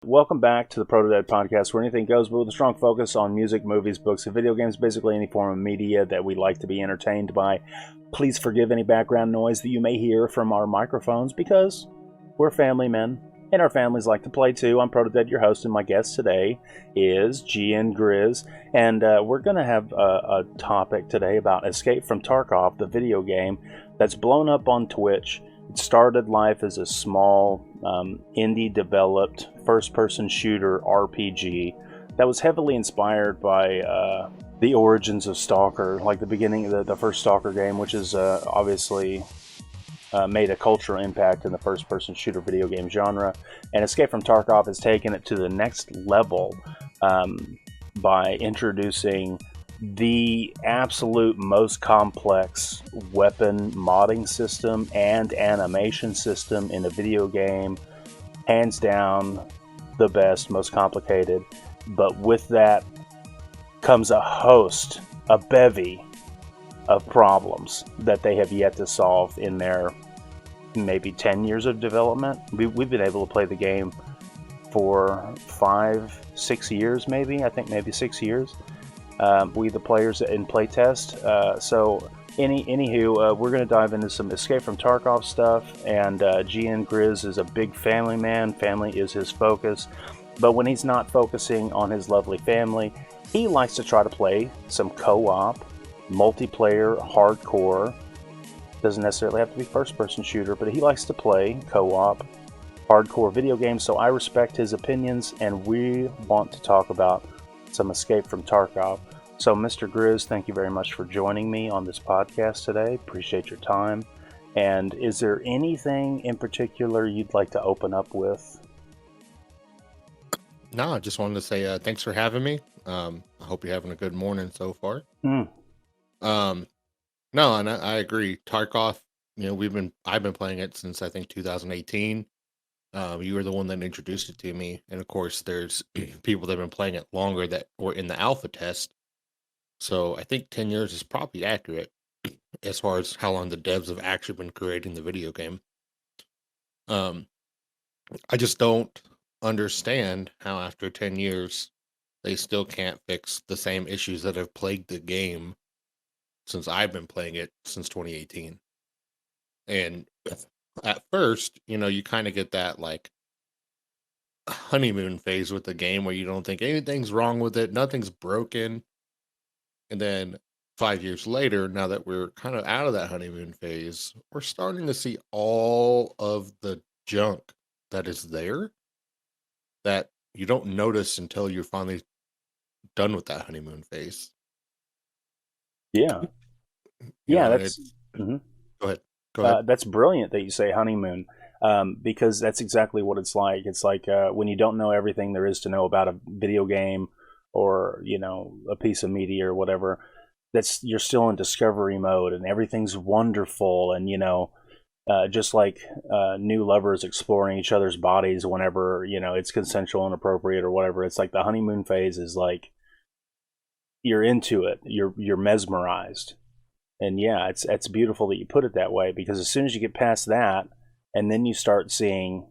Welcome back to the Protodead Podcast, where anything goes, but with a strong focus on music, movies, books, and video games, basically any form of media that we like to be entertained by. Please forgive any background noise that you may hear from our microphones, because we're family men, and our families like to play too. I'm Protodead, your host, and my guest today is GN Grizz, and we're going to have a topic today about Escape from Tarkov, the video game that's blown up on Twitch. It started life as a small, indie-developed first-person shooter RPG that was heavily inspired by the origins of Stalker, like the beginning of the first Stalker game, which is obviously made a cultural impact in the first-person shooter video game genre. And Escape from Tarkov has taken it to the next level by introducing the absolute most complex weapon modding system and animation system in a video game. Hands down, the best, most complicated. But with that comes a bevy of problems that they have yet to solve in their maybe 10 years of development. We've been able to play the game for 5-6 years, maybe. I think maybe 6 years. We, the players in playtest. Anywho, we're going to dive into some Escape from Tarkov stuff, and GN Grizz is a big family man. Family is his focus, but when he's not focusing on his lovely family, he likes to try to play some co-op, multiplayer, hardcore. Doesn't necessarily have to be first-person shooter, but he likes to play co-op, hardcore video games, so I respect his opinions, and we want to talk about some Escape from Tarkov. So, Mr. Grizz, thank you very much for joining me on this podcast today. Appreciate your time. And is there anything in particular you'd like to open up with? No, I just wanted to say thanks for having me. I hope you're having a good morning so far. No, and I agree. Tarkov, I've been playing it since I think 2018. You were the one that introduced it to me, and of course, there's people that have been playing it longer that were in the alpha test. So I think 10 years is probably accurate as far as how long the devs have actually been creating the video game. I just don't understand how after 10 years they still can't fix the same issues that have plagued the game since I've been playing it since 2018. And at first, you kind of get that like honeymoon phase with the game where you don't think anything's wrong with it, nothing's broken. And then 5 years later, now that we're kind of out of that honeymoon phase, we're starting to see all of the junk that is there that you don't notice until you're finally done with that honeymoon phase. Yeah. That's... Go ahead. That's brilliant that you say honeymoon, because that's exactly what it's like. It's like when you don't know everything there is to know about a video game or, a piece of media or whatever, you're still in discovery mode and everything's wonderful. And, just like new lovers exploring each other's bodies whenever, it's consensual and appropriate or whatever. It's like the honeymoon phase is like, you're into it. You're mesmerized. And yeah, it's beautiful that you put it that way, because as soon as you get past that, and then you start seeing,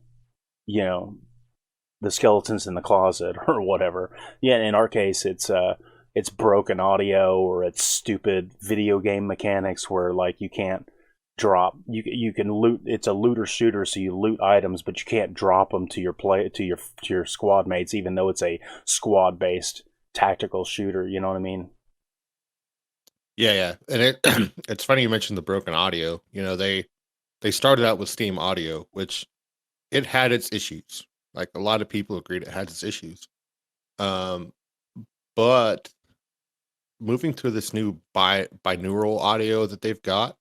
the skeletons in the closet or whatever. Yeah, in our case, it's broken audio, or it's stupid video game mechanics where like you can't drop. You can loot. It's a looter shooter, so you loot items, but you can't drop them to your squad mates, even though it's a squad based tactical shooter. You know what I mean? Yeah. And it's funny you mentioned the broken audio. They started out with Steam Audio, which it had its issues. Like a lot of people agreed it had its issues. But moving to this new binaural audio that they've got,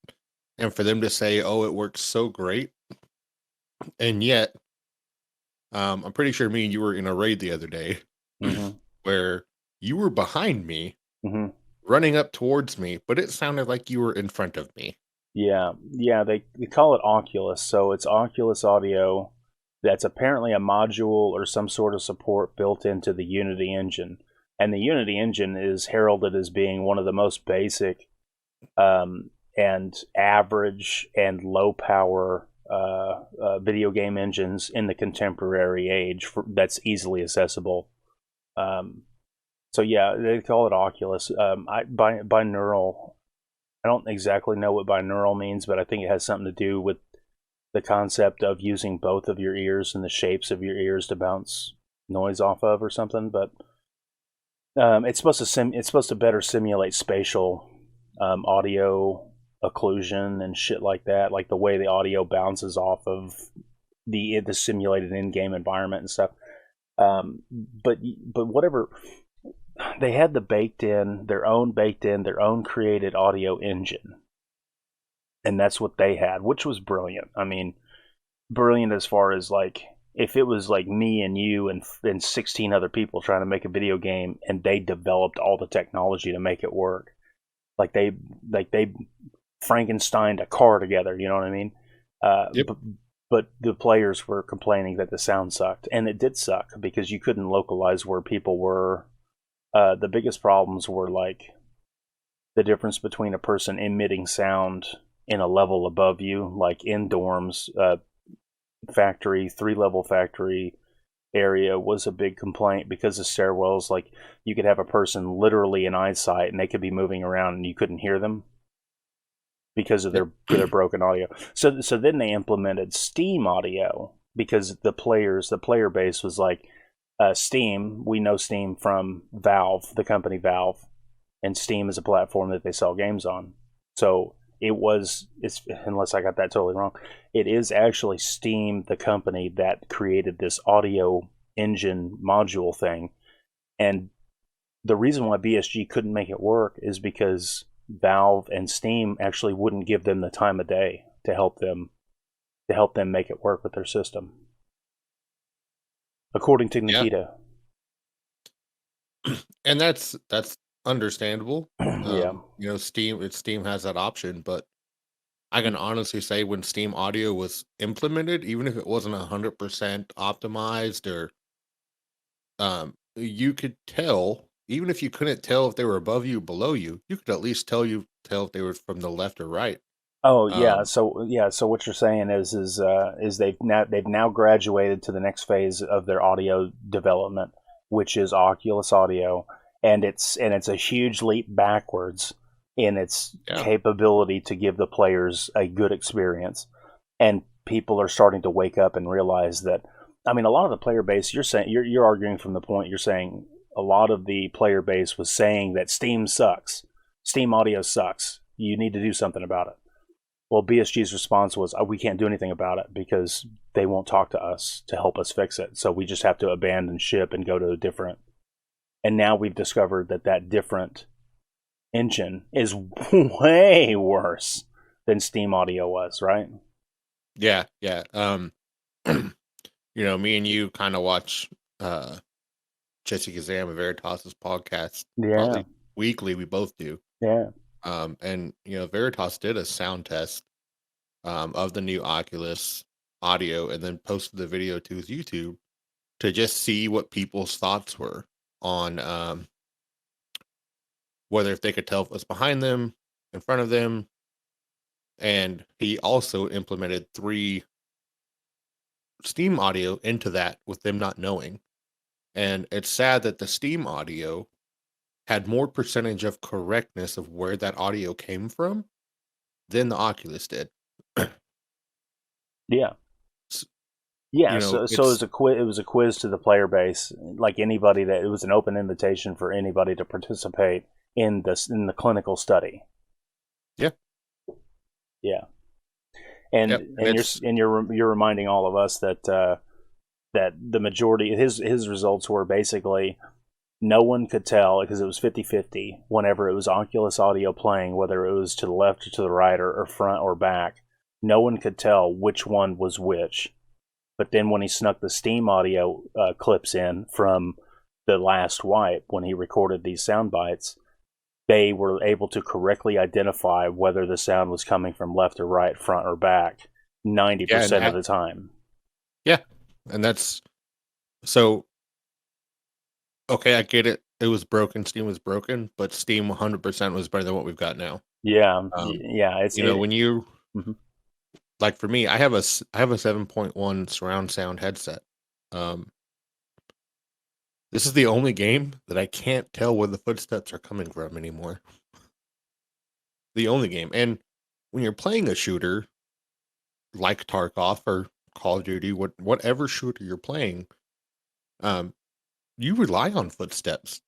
and for them to say, "Oh, it works so great," and yet, I'm pretty sure me and you were in a raid the other day, where you were behind me, running up towards me, but it sounded like you were in front of me. Yeah. They call it Oculus, so it's Oculus audio. That's apparently a module or some sort of support built into the Unity engine. And the Unity engine is heralded as being one of the most basic and average and low power video game engines in the contemporary age that's easily accessible. So yeah, they call it Oculus. Binaural. I don't exactly know what binaural means, but I think it has something to do with the concept of using both of your ears and the shapes of your ears to bounce noise off of, or something. But it's supposed to better simulate spatial audio occlusion and shit like that, like the way the audio bounces off of the simulated in-game environment and stuff. But whatever, they had their own created audio engine, and that's what they had, which was brilliant. I mean, brilliant as far as like, if it was like me and you and 16 other people trying to make a video game, and they developed all the technology to make it work, like they Frankensteined a car together, you know what I mean? Yep. But the players were complaining that the sound sucked, and it did suck because you couldn't localize where people were. The biggest problems were like the difference between a person emitting sound in a level above you, like in dorms, factory, 3-level factory area was a big complaint because of stairwells. Like, you could have a person literally in eyesight and they could be moving around and you couldn't hear them because of their broken audio. So then they implemented Steam audio because the player base was like, Steam, we know Steam from Valve, the company Valve, and Steam is a platform that they sell games on. So it's unless I got that totally wrong, it is actually Steam, the company, that created this audio engine module thing. And the reason why BSG couldn't make it work is because Valve and Steam actually wouldn't give them the time of day to help them make it work with their system, according to Nikita. And that's understandable. Yeah. You know, Steam has that option, but I can honestly say when Steam audio was implemented, even if it wasn't 100% optimized, or you could tell, even if you couldn't tell if they were above you, below you, you could at least tell if they were from the left or right. Oh yeah, so what you're saying is they've now graduated to the next phase of their audio development, which is Oculus Audio, and it's a huge leap backwards in its capability to give the players a good experience. And people are starting to wake up and realize that, I mean, a lot of the player base, you're arguing from the point, you're saying a lot of the player base was saying that Steam sucks. Steam audio sucks. You need to do something about it. Well, BSG's response was, we can't do anything about it because they won't talk to us to help us fix it. So we just have to abandon ship and go to a different. And now we've discovered that different engine is way worse than Steam audio was, right? Yeah. You know, me and you kind of watch Jesse Kazam and Veritas's podcast. Yeah. Probably weekly, we both do. Yeah. And you know, Veritas did a sound test of the new Oculus audio and then posted the video to his YouTube to just see what people's thoughts were on whether if they could tell if it was behind them, in front of them. And he also implemented 3 Steam audio into that with them not knowing. And it's sad that the Steam audio had more percentage of correctness of where that audio came from than the Oculus did. Yeah. Yeah, You know, so it was a quiz to the player base, like anybody it was an open invitation for anybody to participate in the clinical study. Yeah. Yeah. And you're reminding all of us that the majority, his results were basically, no one could tell because it was 50-50 whenever it was Oculus audio playing, whether it was to the left or to the right or front or back. No one could tell which one was which. But then when he snuck the Steam audio clips in from the last wipe, when he recorded these sound bites, they were able to correctly identify whether the sound was coming from left or right, front or back, 90% of the time. Yeah, and that's so. Okay, I get it. It was broken. Steam was broken, but Steam 100% was better than what we've got now. Yeah, yeah. It's when you. Mm-hmm. like for me, I have a 7.1 surround sound headset. This is the only game that I can't tell where the footsteps are coming from anymore. The only game. And when you're playing a shooter like Tarkov or Call of Duty, whatever shooter you're playing, you rely on footsteps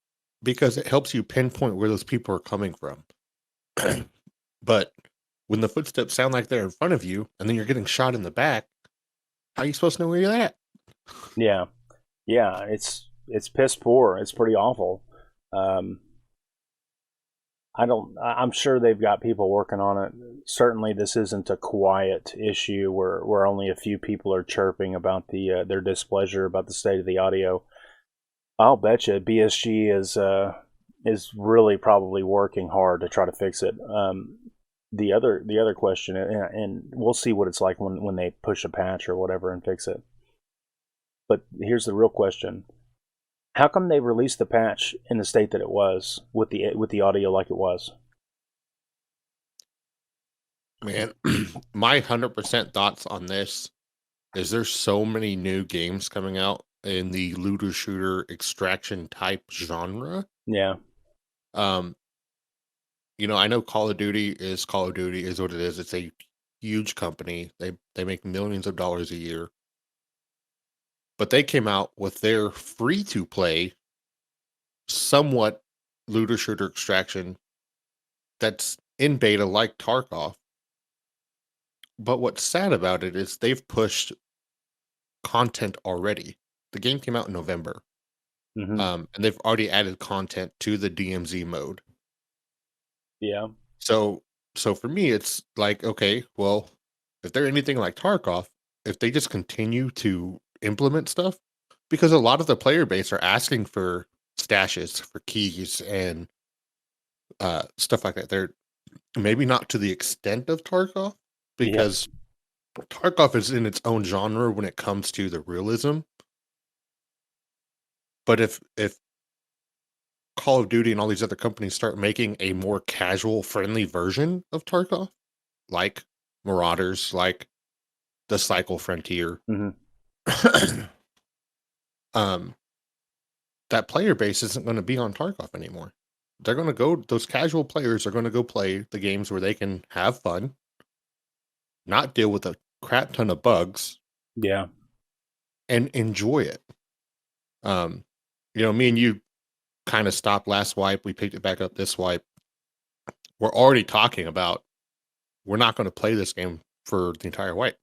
because it helps you pinpoint where those people are coming from. But when the footsteps sound like they're in front of you and then you're getting shot in the back, how are you supposed to know where you're at? Yeah. Yeah, it's piss poor. It's pretty awful. I'm sure they've got people working on it. Certainly this isn't a quiet issue where only a few people are chirping about their displeasure about the state of the audio. I'll bet you BSG is really probably working hard to try to fix it. The other question, and we'll see what it's like when they push a patch or whatever and fix it. But here's the real question: how come they released the patch in the state that it was with the audio like it was? Man, my 100% thoughts on this is there's so many new games coming out in the looter shooter extraction type genre. Yeah. I know Call of Duty is what it is. It's a huge company. They make millions of dollars a year. But they came out with their free to play somewhat looter shooter extraction that's in beta like Tarkov. But what's sad about it is they've pushed content already. The game came out in November. Mm-hmm. And they've already added content to the DMZ mode. Yeah. So for me, it's like, okay, well, if they're anything like Tarkov, if they just continue to implement stuff, because a lot of the player base are asking for stashes, for keys, and stuff like that. They're maybe not to the extent of Tarkov, because Tarkov is in its own genre when it comes to the realism. But if Call of Duty and all these other companies start making a more casual, friendly version of Tarkov, like Marauders, like the Cycle Frontier, Mm-hmm. that player base isn't going to be on Tarkov anymore. They're going to go, those casual players are going to go play the games where they can have fun, not deal with a crap ton of bugs. Yeah. And enjoy it. Me and you kind of stopped last wipe. We picked it back up this wipe. We're already talking about we're not going to play this game for the entire wipe.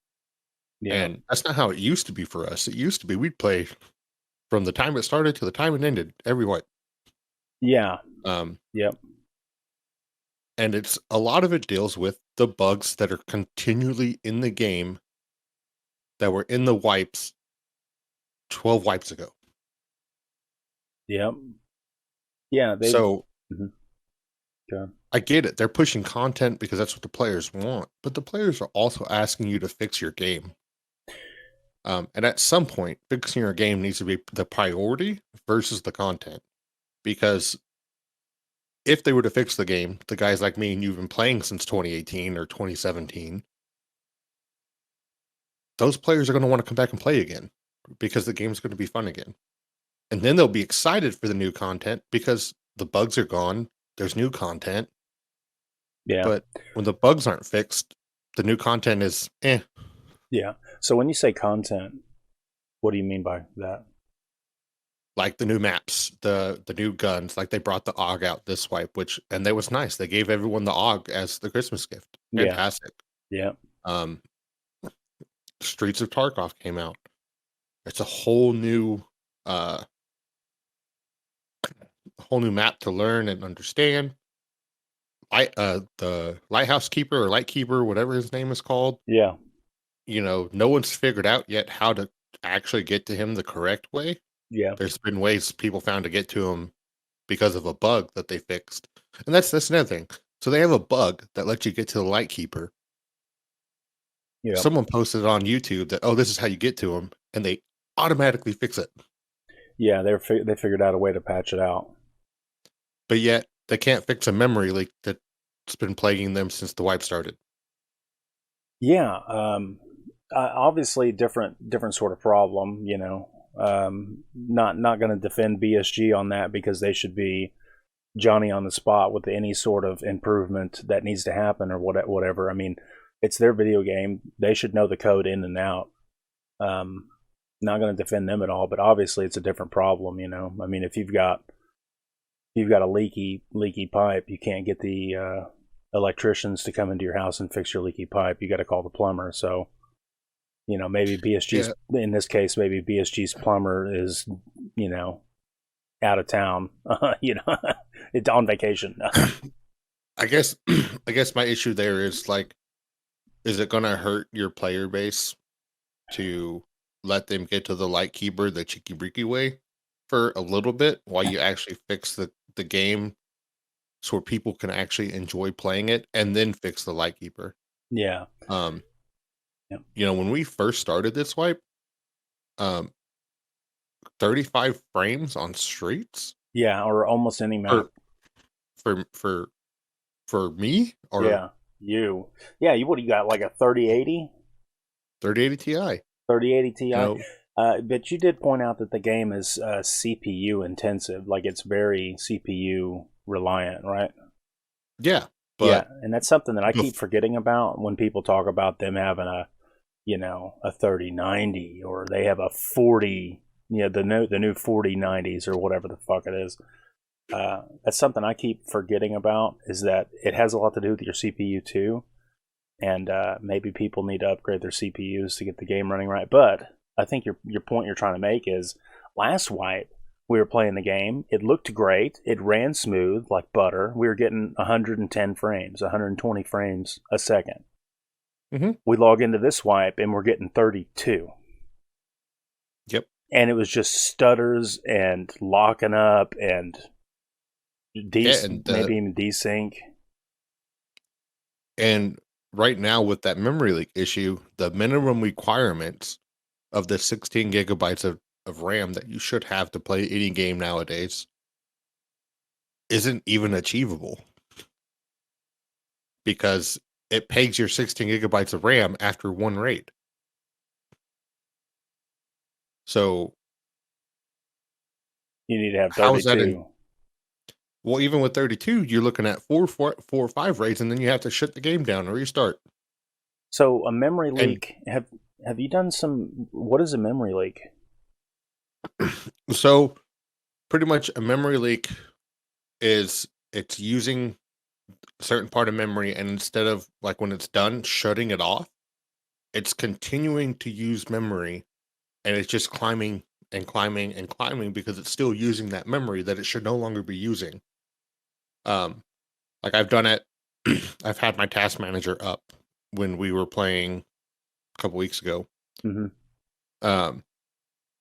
Yeah. And that's not how it used to be for us. It used to be we'd play from the time it started to the time it ended every wipe. Yeah. Yep. And it's a lot of it deals with the bugs that are continually in the game that were in the wipes 12 wipes ago. Yep. Yeah. Mm-hmm. Okay. I get it. They're pushing content because that's what the players want, but the players are also asking you to fix your game. And at some point, fixing your game needs to be the priority versus the content. Because if they were to fix the game, the guys like me and you've been playing since 2018 or 2017, those players are going to want to come back and play again because the game's going to be fun again. And then they'll be excited for the new content because the bugs are gone. There's new content. Yeah. But when the bugs aren't fixed, the new content is eh. Yeah. So when you say content, what do you mean by that? Like the new maps, the new guns, like they brought the AUG out this wipe, and that was nice. They gave everyone the AUG as the Christmas gift. Fantastic. Yeah. Streets of Tarkov came out. It's a whole new map to learn and understand. The Lighthouse Keeper or Light Keeper, whatever his name is called. Yeah. No one's figured out yet how to actually get to him the correct way. Yeah. There's been ways people found to get to him because of a bug that they fixed. And that's another thing. So they have a bug that lets you get to the Light Keeper. Yeah. Someone posted on YouTube that, this is how you get to him, and they automatically fix it. Yeah, they figured out a way to patch it out. But yet, they can't fix a memory leak that's been plaguing them since the wipe started. Yeah, obviously different sort of problem. Not going to defend BSG on that because they should be Johnny on the spot with any sort of improvement that needs to happen or whatever. I mean, it's their video game; they should know the code in and out. Not going to defend them at all, but obviously it's a different problem. I mean, if you've got a leaky pipe, you can't get the electricians to come into your house and fix your leaky pipe. You got to call the plumber. So, maybe BSG's in this case, maybe BSG's plumber is, out of town, it's on vacation. I guess my issue there is like, is it going to hurt your player base to let them get to the Lightkeeper the cheeky breaky way for a little bit while you actually fix the game so people can actually enjoy playing it and then fix the Lightkeeper? Yeah. When we first started this wipe, 35 frames on streets. Yeah, or almost any map. For me, or you what do you got, like a 3080? 3080 Ti. 3080 Ti. But you did point out that the game is CPU intensive, like it's very CPU reliant, right? Yeah, but and that's something that I keep forgetting about when people talk about them having a 3090 or they have a 40, the new 4090s or whatever the fuck it is. That's something I keep forgetting about, is that it has a lot to do with your CPU too, and maybe people need to upgrade their CPUs to get the game running right. But I think your point you're trying to make is, last wipe we were playing the game, it looked great, it ran smooth like butter, we were getting 110 frames, 120 frames a second. Mm-hmm. We log into this wipe and we're getting 32. Yep. And it was just stutters and locking up and maybe even desync. And right now with that memory leak issue, the minimum requirements of the 16 gigabytes of RAM that you should have to play any game nowadays isn't even achievable, because it pegs your 16 gigabytes of RAM after one raid. So you need to have 32. Well, even with 32, you're looking at four or five raids, and then you have to shut the game down and restart. So a memory leak, have you done some, what is a memory leak? So pretty much a memory leak is, it's using a certain part of memory, and instead of, like, when it's done shutting it off, it's continuing to use memory, and it's just climbing and climbing and climbing because it's still using that memory that it should no longer be using. Like, I've done it. I've had my task manager up when we were playing a couple weeks ago. Mm-hmm.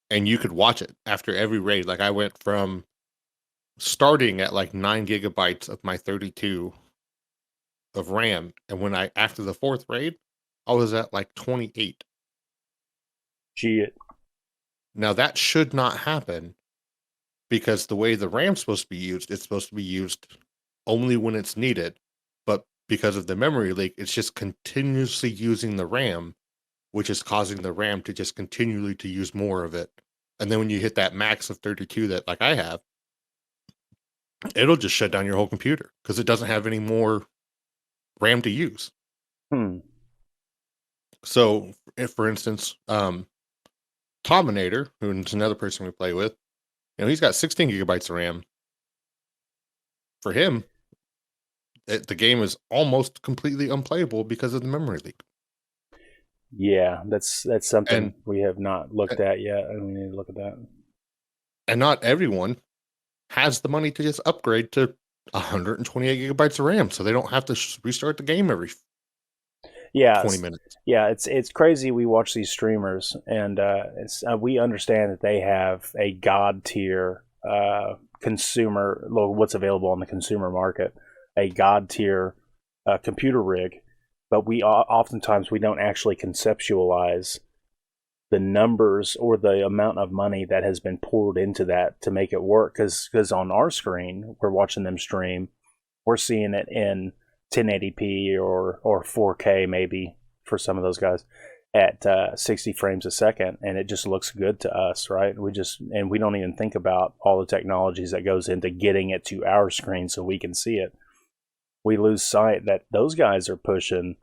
And you could watch it after every raid. Like, I went from starting at like 9 gigabytes of my 32 of RAM, and after the fourth raid, I was at like 28. Shit. Now that should not happen, because the way the RAM's supposed to be used, it's supposed to be used only when it's needed. But because of the memory leak, it's just continuously using the RAM, which is causing the RAM to just continually to use more of it. And then when you hit that max of 32 that, like, I have, it'll just shut down your whole computer because it doesn't have any more RAM to use. So, if, for instance, Tominator, who's another person we play with, he's got 16 gigabytes of RAM. For him, the game is almost completely unplayable because of the memory leak. Yeah, that's something we have not looked at yet, and we need to look at that. And not everyone has the money to just upgrade to 128 gigabytes of RAM, so they don't have to restart the game every 20 minutes. Yeah, it's crazy. We watch these streamers, and we understand that they have a god tier consumer, what's available on the consumer market, a god tier computer rig, but we oftentimes we don't actually conceptualize the numbers or the amount of money that has been poured into that to make it work. Because on our screen, we're watching them stream, we're seeing it in 1080p or 4K maybe for some of those guys at 60 frames a second, and it just looks good to us, right? We don't even think about all the technologies that goes into getting it to our screen so we can see it. We lose sight that those guys are pushing.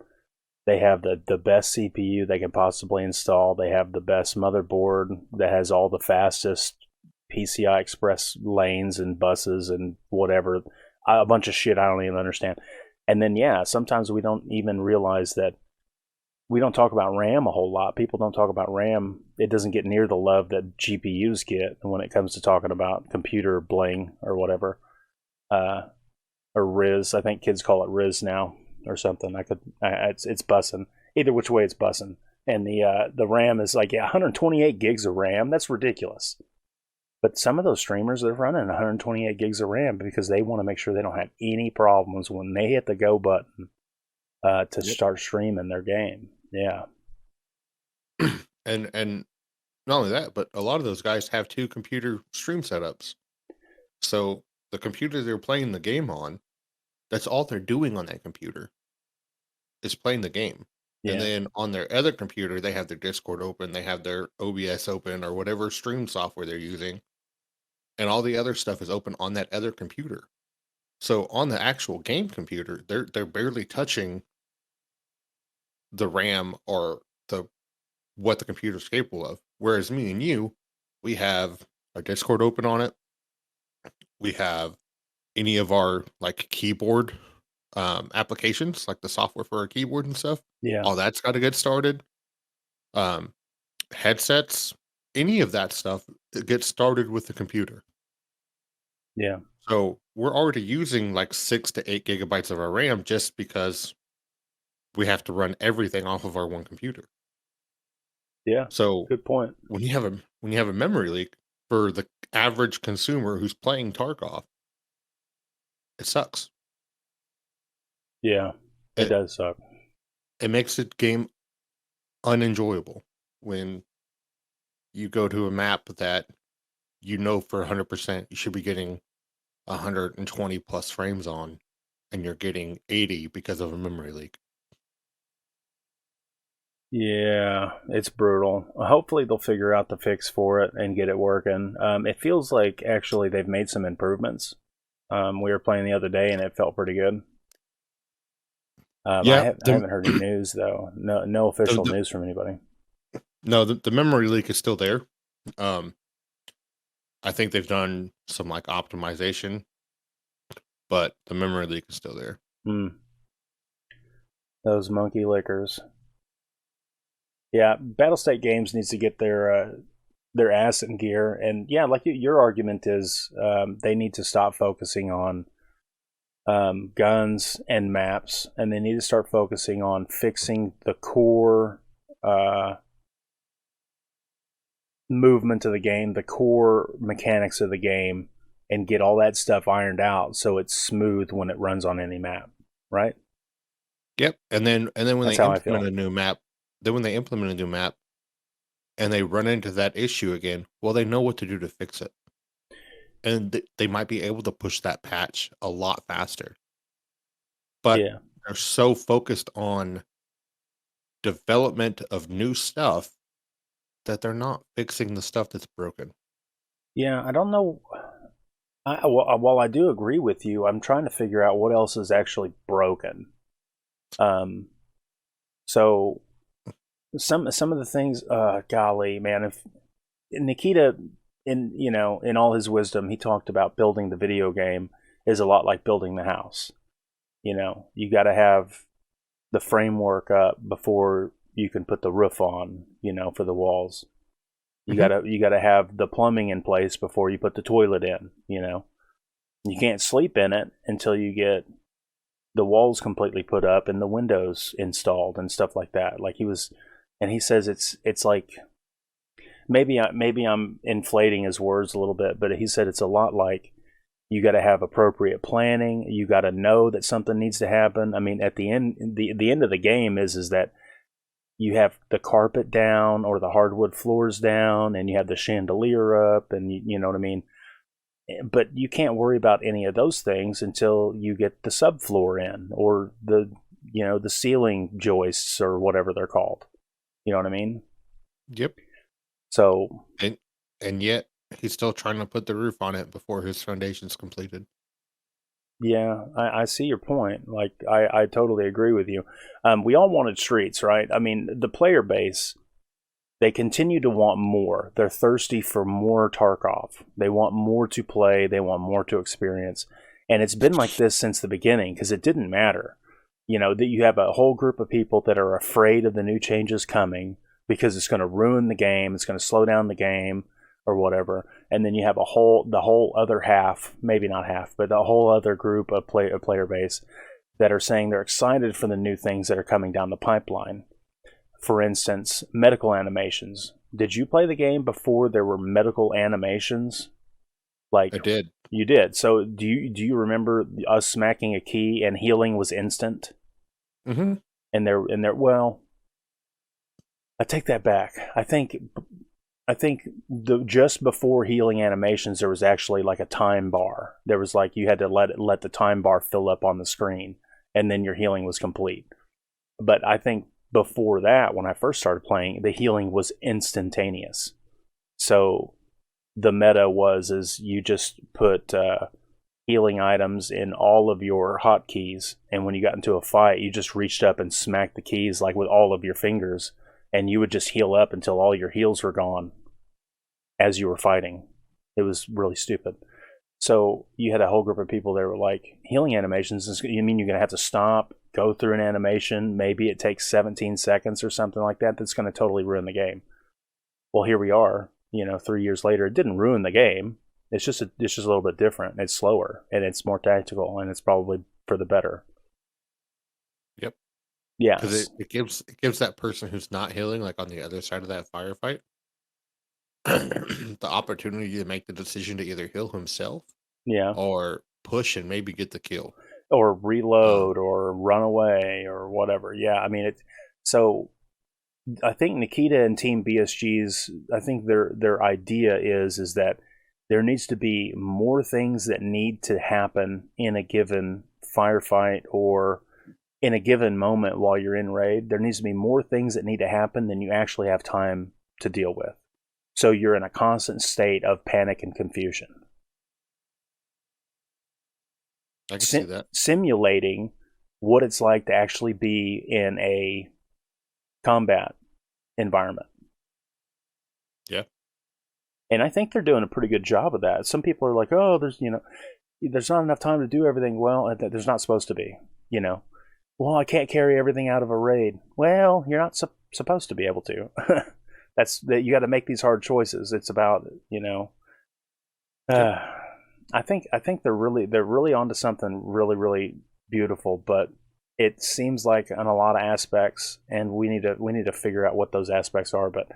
They have the best CPU they can possibly install. They have the best motherboard that has all the fastest PCI Express lanes and buses and whatever, a bunch of shit I don't even understand. And then, yeah, sometimes we don't even realize that we don't talk about RAM a whole lot. People don't talk about RAM. It doesn't get near the love that GPUs get when it comes to talking about computer bling or whatever. Or Riz. I think kids call it Riz now or something. It's bussin'. Either which way, it's bussin'. And the RAM is like, 128 gigs of RAM. That's ridiculous. But some of those streamers, they're running 128 gigs of RAM because they want to make sure they don't have any problems when they hit the go button to start streaming their game. Yeah. And not only that, but a lot of those guys have 2 computer stream setups. So the computer they're playing the game on, that's all they're doing on that computer is playing the game. Yeah. And then on their other computer, they have their Discord open, they have their OBS open, or whatever stream software they're using. And all the other stuff is open on that other computer. So on the actual game computer, they're barely touching the RAM or what the computer's capable of. Whereas me and you, we have our Discord open on it. We have any of our like keyboard applications, like the software for our keyboard and stuff. Yeah. All that's got to get started. Headsets, any of that stuff gets started with the computer. Yeah. So we're already using like 6 to 8 gigabytes of our RAM just because we have to run everything off of our one computer. Yeah. So good point. When you have a memory leak for the average consumer who's playing Tarkov, it sucks. Yeah, it does suck. It makes the game unenjoyable when you go to a map that you know for 100% you should be getting 120 plus frames on, and you're getting 80 because of a memory leak. Yeah, it's brutal. Hopefully they'll figure out the fix for it and get it working. It feels like actually they've made some improvements. We were playing the other day and it felt pretty good. I haven't heard any news though. No official news from anybody. No, the memory leak is still there. I think they've done some like optimization, but the memory leak is still there. Those monkey lickers. Yeah, Battlestate Games needs to get their ass in gear, and yeah, like your argument is, they need to stop focusing on guns and maps, and they need to start focusing on fixing the core movement of the game, the core mechanics of the game, and get all that stuff ironed out so it's smooth when it runs on any map, right? Yep. And then when they implement a new map, and they run into that issue again, well, they know what to do to fix it. And they might be able to push that patch a lot faster. But they're so focused on development of new stuff that they're not fixing the stuff that's broken. Yeah, I don't know. While I do agree with you, I'm trying to figure out what else is actually broken. So some of the things, golly, man, if Nikita, in all his wisdom, he talked about building the video game is a lot like building the house. You got to have the framework up before you can put the roof on, for the walls. You gotta have the plumbing in place before you put the toilet in. You can't sleep in it until you get the walls completely put up and the windows installed and stuff like that. He says it's like, maybe I'm inflating his words a little bit, but he said it's a lot like you got to have appropriate planning. You got to know that something needs to happen. I mean, at the end, the end of the game is that you have the carpet down or the hardwood floors down, and you have the chandelier up, and you know what I mean. But you can't worry about any of those things until you get the subfloor in, or the the ceiling joists or whatever they're called. You know what I mean? Yep. So, and yet he's still trying to put the roof on it before his foundation's completed. yeah, I see your point. Like, I totally agree with you. We all wanted streets, right? I mean, the player base, they continue to want more. They're thirsty for more Tarkov. They want more to play. They want more to experience. And it's been like this since the beginning because it didn't matter. That you have a whole group of people that are afraid of the new changes coming because it's going to ruin the game. It's going to slow down the game or whatever. And then you have the whole other half, maybe not half, but the whole other group of player base that are saying they're excited for the new things that are coming down the pipeline. For instance, medical animations. Did you play the game before there were medical animations? Like, I did. You did. So do you remember us smacking a key and healing was instant? Mm-hmm. And there. Well, I take that back. I think just before healing animations, there was actually like a time bar. There was like you had to let the time bar fill up on the screen, and then your healing was complete. But I think before that, when I first started playing, the healing was instantaneous. So the meta is you just put healing items in all of your hotkeys, and when you got into a fight, you just reached up and smacked the keys like with all of your fingers, and you would just heal up until all your heals were gone as you were fighting. It was really stupid. So you had a whole group of people that were like, healing animations, you mean you're going to have to stop, go through an animation, maybe it takes 17 seconds or something like that, that's going to totally ruin the game. Well, here we are, 3 years later. It didn't ruin the game. It's just a little bit different. It's slower, and it's more tactical, and it's probably for the better. Yep. Yeah. Because it gives that person who's not healing, like on the other side of that firefight, the opportunity to make the decision to either heal himself, or push and maybe get the kill, or reload, or run away, or whatever. Yeah, I mean So I think Nikita and Team BSG's, I think their idea is that there needs to be more things that need to happen in a given firefight or in a given moment while you're in raid. There needs to be more things that need to happen than you actually have time to deal with. So you're in a constant state of panic and confusion. I can see that. Simulating what it's like to actually be in a combat environment. Yeah. And I think they're doing a pretty good job of that. Some people are like, oh, there's not enough time to do everything. Well, there's not supposed to be, Well, I can't carry everything out of a raid. Well, you're not supposed to be able to. You got to make these hard choices. It's about, I think they're really onto something really, really beautiful, but it seems like on a lot of aspects, and we need to figure out what those aspects are, but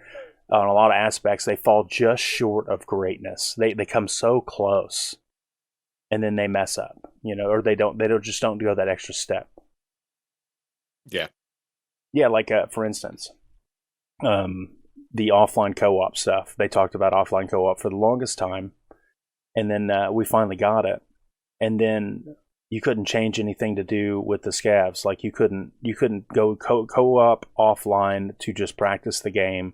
on a lot of aspects they fall just short of greatness. They come so close and then they mess up, or they don't just don't go that extra step. Yeah, like for instance, the offline co-op stuff. They talked about offline co-op for the longest time, and then we finally got it, and then you couldn't change anything to do with the scavs. Like you couldn't go co-op offline to just practice the game.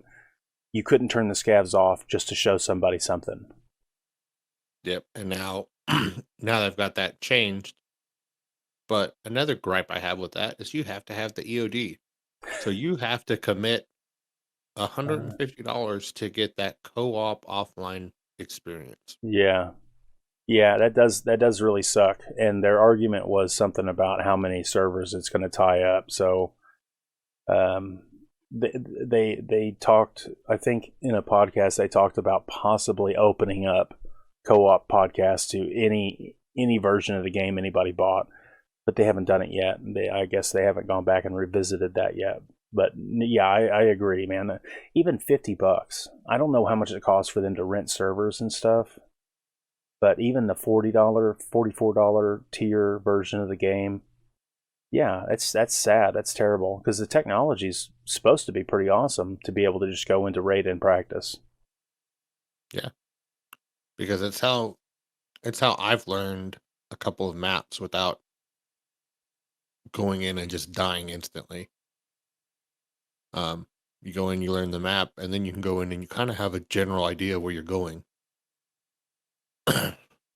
You couldn't turn the scavs off just to show somebody something. Yep. And now they've got that changed. But another gripe I have with that is you have to have the EOD. So you have to commit $150 to get that co-op offline experience. Yeah, that does really suck. And their argument was something about how many servers it's going to tie up. So, they talked. I think in a podcast they talked about possibly opening up co-op podcasts to any version of the game anybody bought, but they haven't done it yet. I guess they haven't gone back and revisited that yet. But yeah, I agree, man. Even $50, I don't know how much it costs for them to rent servers and stuff. But even the $40, $44 tier version of the game, yeah, that's sad. That's terrible because the technology's supposed to be pretty awesome to be able to just go into raid and practice. Yeah, because it's how I've learned a couple of maps without going in and just dying instantly. You go in, you learn the map, and then you can go in and you kind of have a general idea where you're going.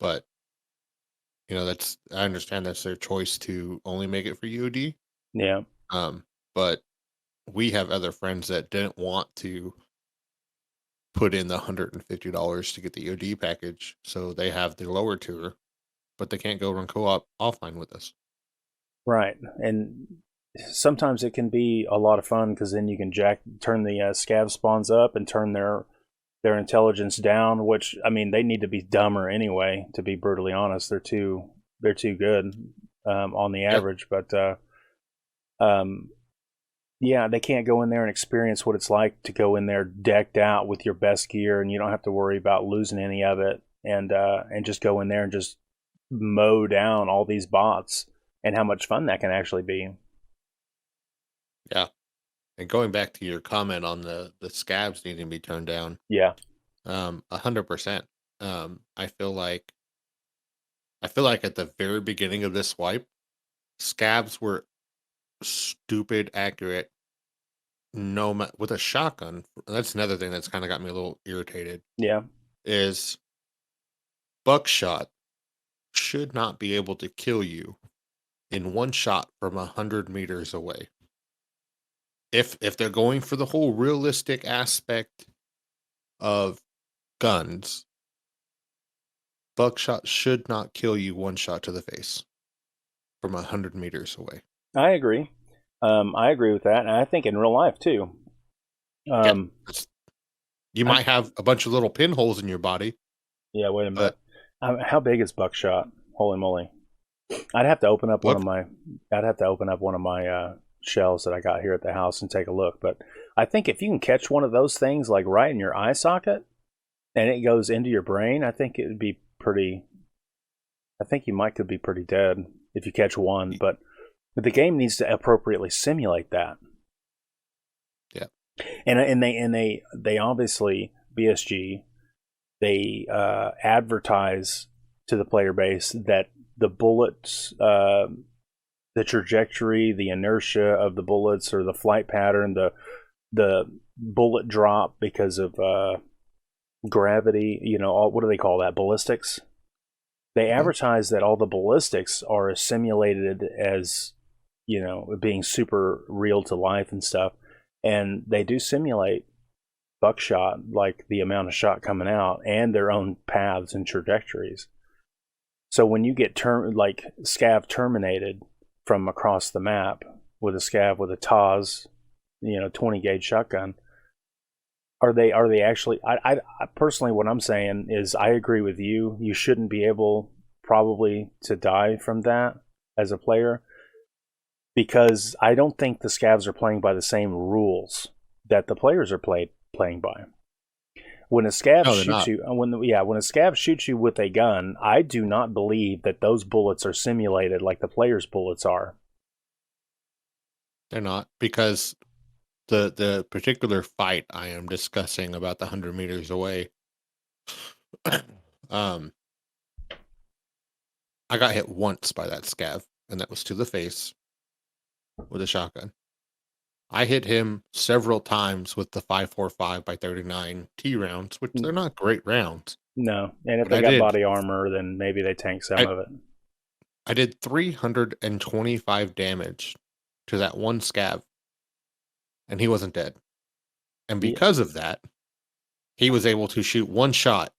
But I understand that's their choice to only make it for UOD. Yeah. But we have other friends that didn't want to put in the $150 to get the OD package, so they have the lower tier, but they can't go run co-op offline with us. Right, and sometimes it can be a lot of fun because then you can turn the scav spawns up and turn their intelligence down. Which, I mean, they need to be dumber anyway. To be brutally honest, they're too good on the average. But yeah, they can't go in there and experience what it's like to go in there decked out with your best gear, and you don't have to worry about losing any of it, and just go in there and just mow down all these bots, and how much fun that can actually be. Yeah. And going back to your comment on the scabs needing to be turned down. Yeah. 100%. I feel like at the very beginning of this wipe, scabs were stupid accurate. With a shotgun, that's another thing that's kind of got me a little irritated. Yeah. Is buckshot should not be able to kill you in one shot from 100 meters away. If they're going for the whole realistic aspect of guns, buckshot should not kill you one shot to the face from 100 meters away. I agree. I agree with that, and I think in real life too. You might have a bunch of little pinholes in your body. Yeah, wait a minute. How big is buckshot? Holy moly! I'd have to open up one of my shells that I got here at the house and take a look. But I think if you can catch one of those things like right in your eye socket, and it goes into your brain, I think it would be pretty. I think you could be pretty dead if you catch one, but the game needs to appropriately simulate that. Yeah, and they obviously, BSG, they advertise to the player base that the bullets, the trajectory, the inertia of the bullets, or the flight pattern, the bullet drop because of gravity, what do they call that? Ballistics. They advertise that all the ballistics are simulated as, being super real to life and stuff. And they do simulate buckshot, like the amount of shot coming out and their own paths and trajectories. So when you get scav terminated from across the map with a scav with a TAS, 20 gauge shotgun, are they actually? I personally, what I'm saying is, I agree with you. You shouldn't be able probably to die from that as a player, because I don't think the scavs are playing by the same rules that the players are playing by. When a scav shoots you, when a scav shoots you with a gun, I do not believe that those bullets are simulated like the players' bullets are. They're not, because the particular fight I am discussing about the 100 meters away, I got hit once by that scav, and that was to the face with a shotgun. I hit him several times with the 5.45 by 39 T rounds, which they're not great rounds. No, and if they got body armor, then maybe they tank some of it. I did 325 damage to that one scav, and he wasn't dead. And because of that, he was able to shoot one shot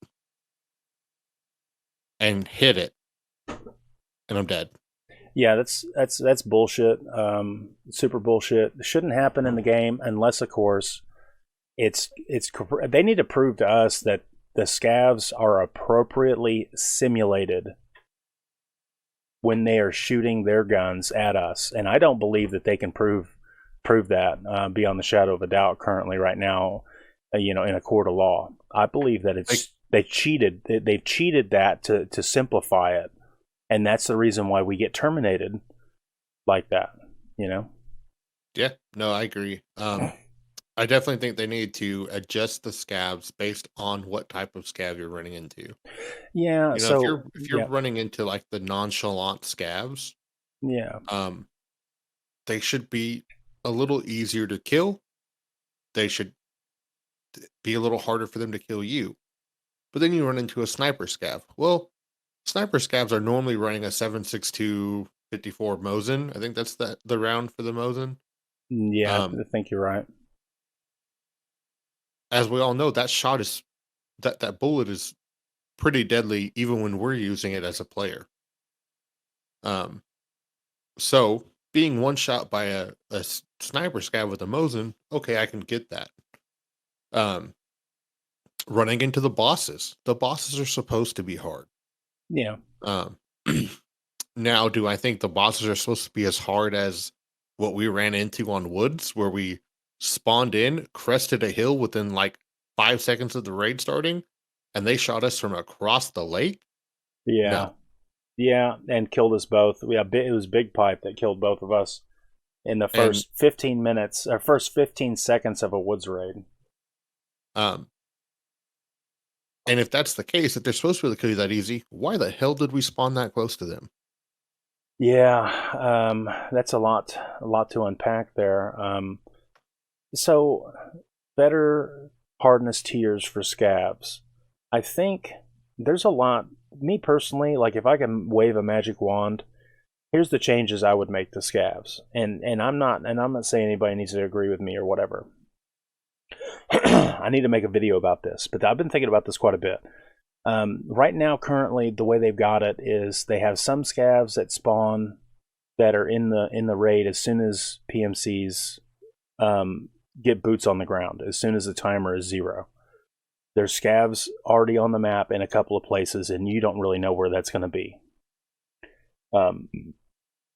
and hit it, and I'm dead. Yeah, that's bullshit. Super bullshit. It shouldn't happen in the game unless, of course, they need to prove to us that the scavs are appropriately simulated when they are shooting their guns at us, and I don't believe that they can prove that beyond the shadow of a doubt currently right now, in a court of law. I believe that they've cheated that to simplify it. And that's the reason why we get terminated like that, Yeah, no, I agree. I definitely think they need to adjust the scavs based on what type of scav you're running into. Yeah, so if you're running into like the nonchalant scavs, they should be a little easier to kill. They should be a little harder for them to kill you. But then you run into a sniper scav. Well, sniper scavs are normally running a 7.62 54 Mosin. I think that's the round for the Mosin. Yeah, I think you're right. As we all know, that shot is that bullet is pretty deadly even when we're using it as a player. So being one shot by a sniper scav with a Mosin, okay, I can get that. Running into the bosses are supposed to be hard. Yeah. Now, do I think the bosses are supposed to be as hard as what we ran into on Woods, where we spawned in, crested a hill within like 5 seconds of the raid starting, and they shot us from across the lake? Yeah. No. Yeah, and killed us both. Yeah, it was Big Pipe that killed both of us in the first 15 minutes, or first 15 seconds of a Woods raid. And if that's the case, if they're supposed to be able to kill you that easy, why the hell did we spawn that close to them? Yeah, that's a lot to unpack there. So, better hardness tiers for scavs. I think there's a lot. Me personally, like if I can wave a magic wand, here's the changes I would make to scavs. And I'm not saying anybody needs to agree with me or whatever. I need to make a video about this, but I've been thinking about this quite a bit. Right now, currently, the way they've got it is they have some scavs that spawn that are in the raid as soon as PMCs get boots on the ground, as soon as the timer is 0. There's scavs already on the map in a couple of places, and you don't really know where that's going to be.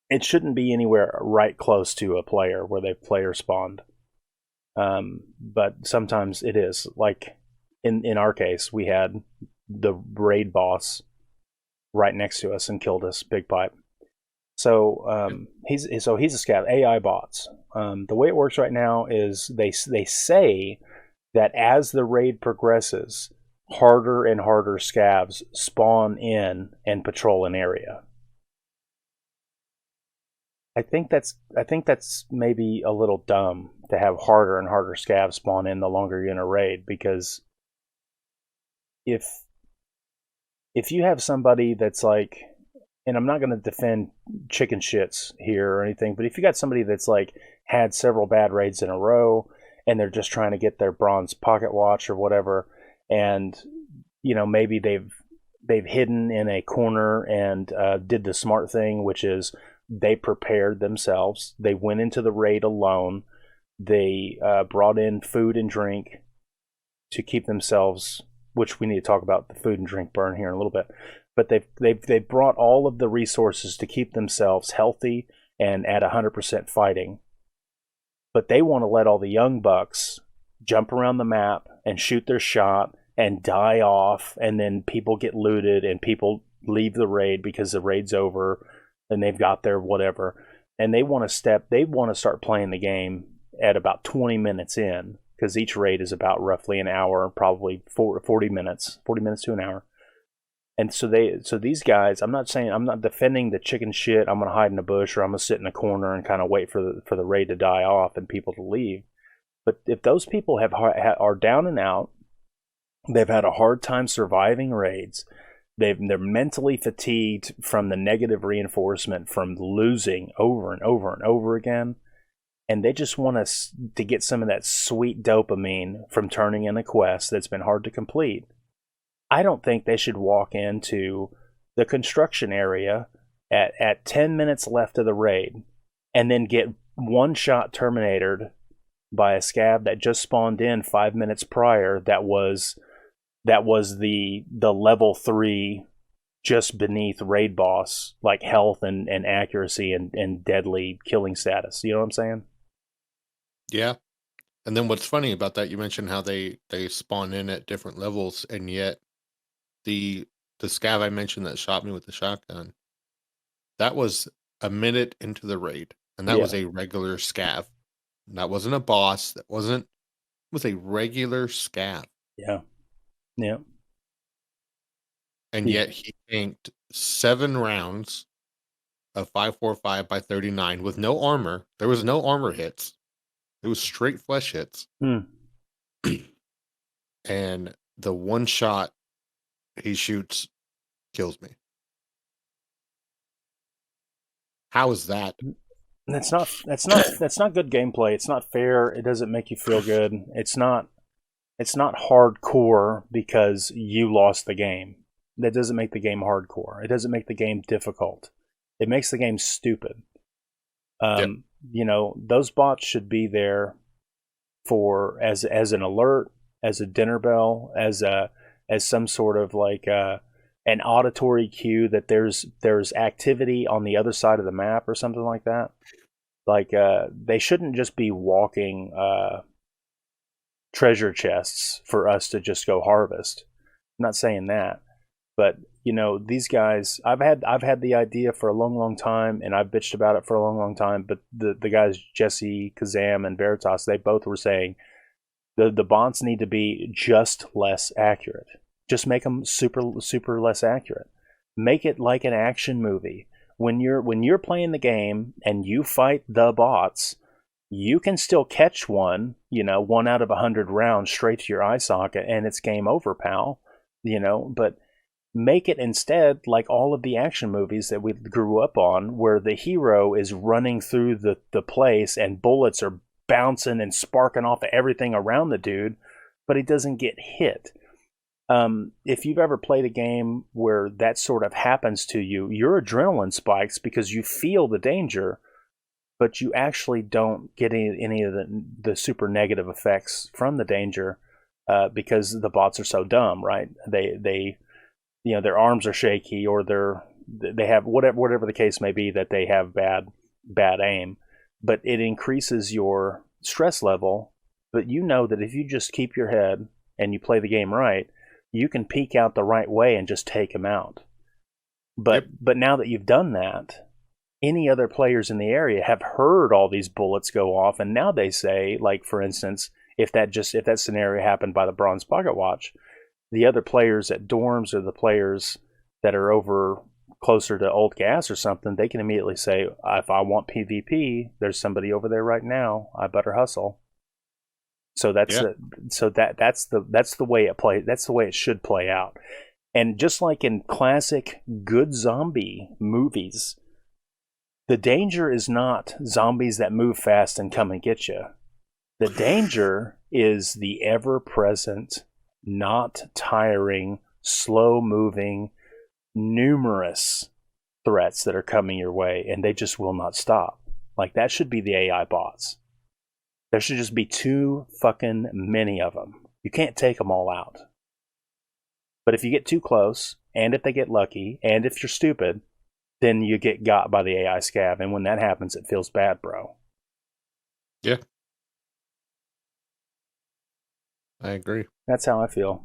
It shouldn't be anywhere right close to a player where the player spawned. But sometimes it is. Like in our case, we had the raid boss right next to us and killed us, Big Pipe. So he's a scav. AI bots. The way it works right now is they say that as the raid progresses, harder and harder scavs spawn in and patrol an area. I think that's maybe a little dumb to have harder and harder scavs spawn in the longer you're in a raid, because if you have somebody that's like, and I'm not going to defend chicken shits here or anything, but if you got somebody that's like had several bad raids in a row and they're just trying to get their bronze pocket watch or whatever, and maybe they've hidden in a corner and did the smart thing, which is they prepared themselves. They went into the raid alone. They brought in food and drink to keep themselves, which we need to talk about the food and drink burn here in a little bit. But they've brought all of the resources to keep themselves healthy and at 100% fighting. But they want to let all the young bucks jump around the map and shoot their shot and die off, and then people get looted and people leave the raid because the raid's over and they've got their whatever. And they want to start playing the game at about 20 minutes in, because each raid is about roughly an hour, probably 40 minutes to an hour. And so these guys, I'm not defending the chicken shit, I'm going to hide in a bush or I'm going to sit in a corner and kind of wait for the raid to die off and people to leave. But if those people are down and out, they've had a hard time surviving raids, they're mentally fatigued from the negative reinforcement from losing over and over and over again, and they just want to get some of that sweet dopamine from turning in a quest that's been hard to complete, I don't think they should walk into the construction area at 10 minutes left of the raid and then get one shot terminated by a scav that just spawned in 5 minutes prior that was the level 3 just beneath raid boss, like health and accuracy and deadly killing status. You know what I'm saying? Yeah. And then what's funny about that, you mentioned how they spawn in at different levels, and yet the scav I mentioned that shot me with the shotgun, that was a minute into the raid, and that was a regular scav. That wasn't a boss. It was a regular scav. Yeah. And yet he tanked 7 rounds a 545 by 39 with no armor. There was no armor hits. It was straight flesh hits. And the one shot he shoots kills me. How is that? That's not good gameplay. It's not fair. It doesn't make you feel good. It's not hardcore because you lost the game. That doesn't make the game hardcore. It doesn't make the game difficult. It makes the game stupid. You know, those bots should be there for as an alert, as a dinner bell, as some sort of like an auditory cue that there's activity on the other side of the map or something like that. Like they shouldn't just be walking treasure chests for us to just go harvest. I'm not saying that, but you know, these guys, I've had the idea for a long time, and I've bitched about it for a long time. But the guys Jesse, Kazam, and Veritas, they both were saying the bots need to be just less accurate. Just make them super less accurate. Make it like an action movie. When you're playing the game and you fight the bots, you can still catch one, you know, 1 out of 100 rounds straight to your eye socket, and it's game over, pal. You know, but make it instead like all of the action movies that we grew up on, where the hero is running through the place and bullets are bouncing and sparking off of everything around the dude, but he doesn't get hit. If you've ever played a game where that sort of happens to you, your adrenaline spikes because you feel the danger, but you actually don't get any of the super negative effects from the danger because the bots are so dumb, right? They you know, their arms are shaky, or they have whatever the case may be, that they have bad aim, but it increases your stress level. But you know that if you just keep your head and you play the game right, you can peek out the right way and just take them out. But now that you've done that, any other players in the area have heard all these bullets go off, and now they say, like for instance, if that scenario happened by the Bronze Pocket Watch, the other players at dorms or the players that are over closer to Old Gas or something, they can immediately say, if I want PvP, there's somebody over there right now. I better hustle. So that's the way it plays. That's the way it should play out. And just like in classic good zombie movies, the danger is not zombies that move fast and come and get you. The danger is the ever-present, not tiring, slow-moving, numerous threats that are coming your way, and they just will not stop. Like, that should be the AI bots. There should just be too fucking many of them. You can't take them all out. But if you get too close, and if they get lucky, and if you're stupid, then you get got by the AI scav, and when that happens, it feels bad, bro. Yeah. I agree. That's how I feel.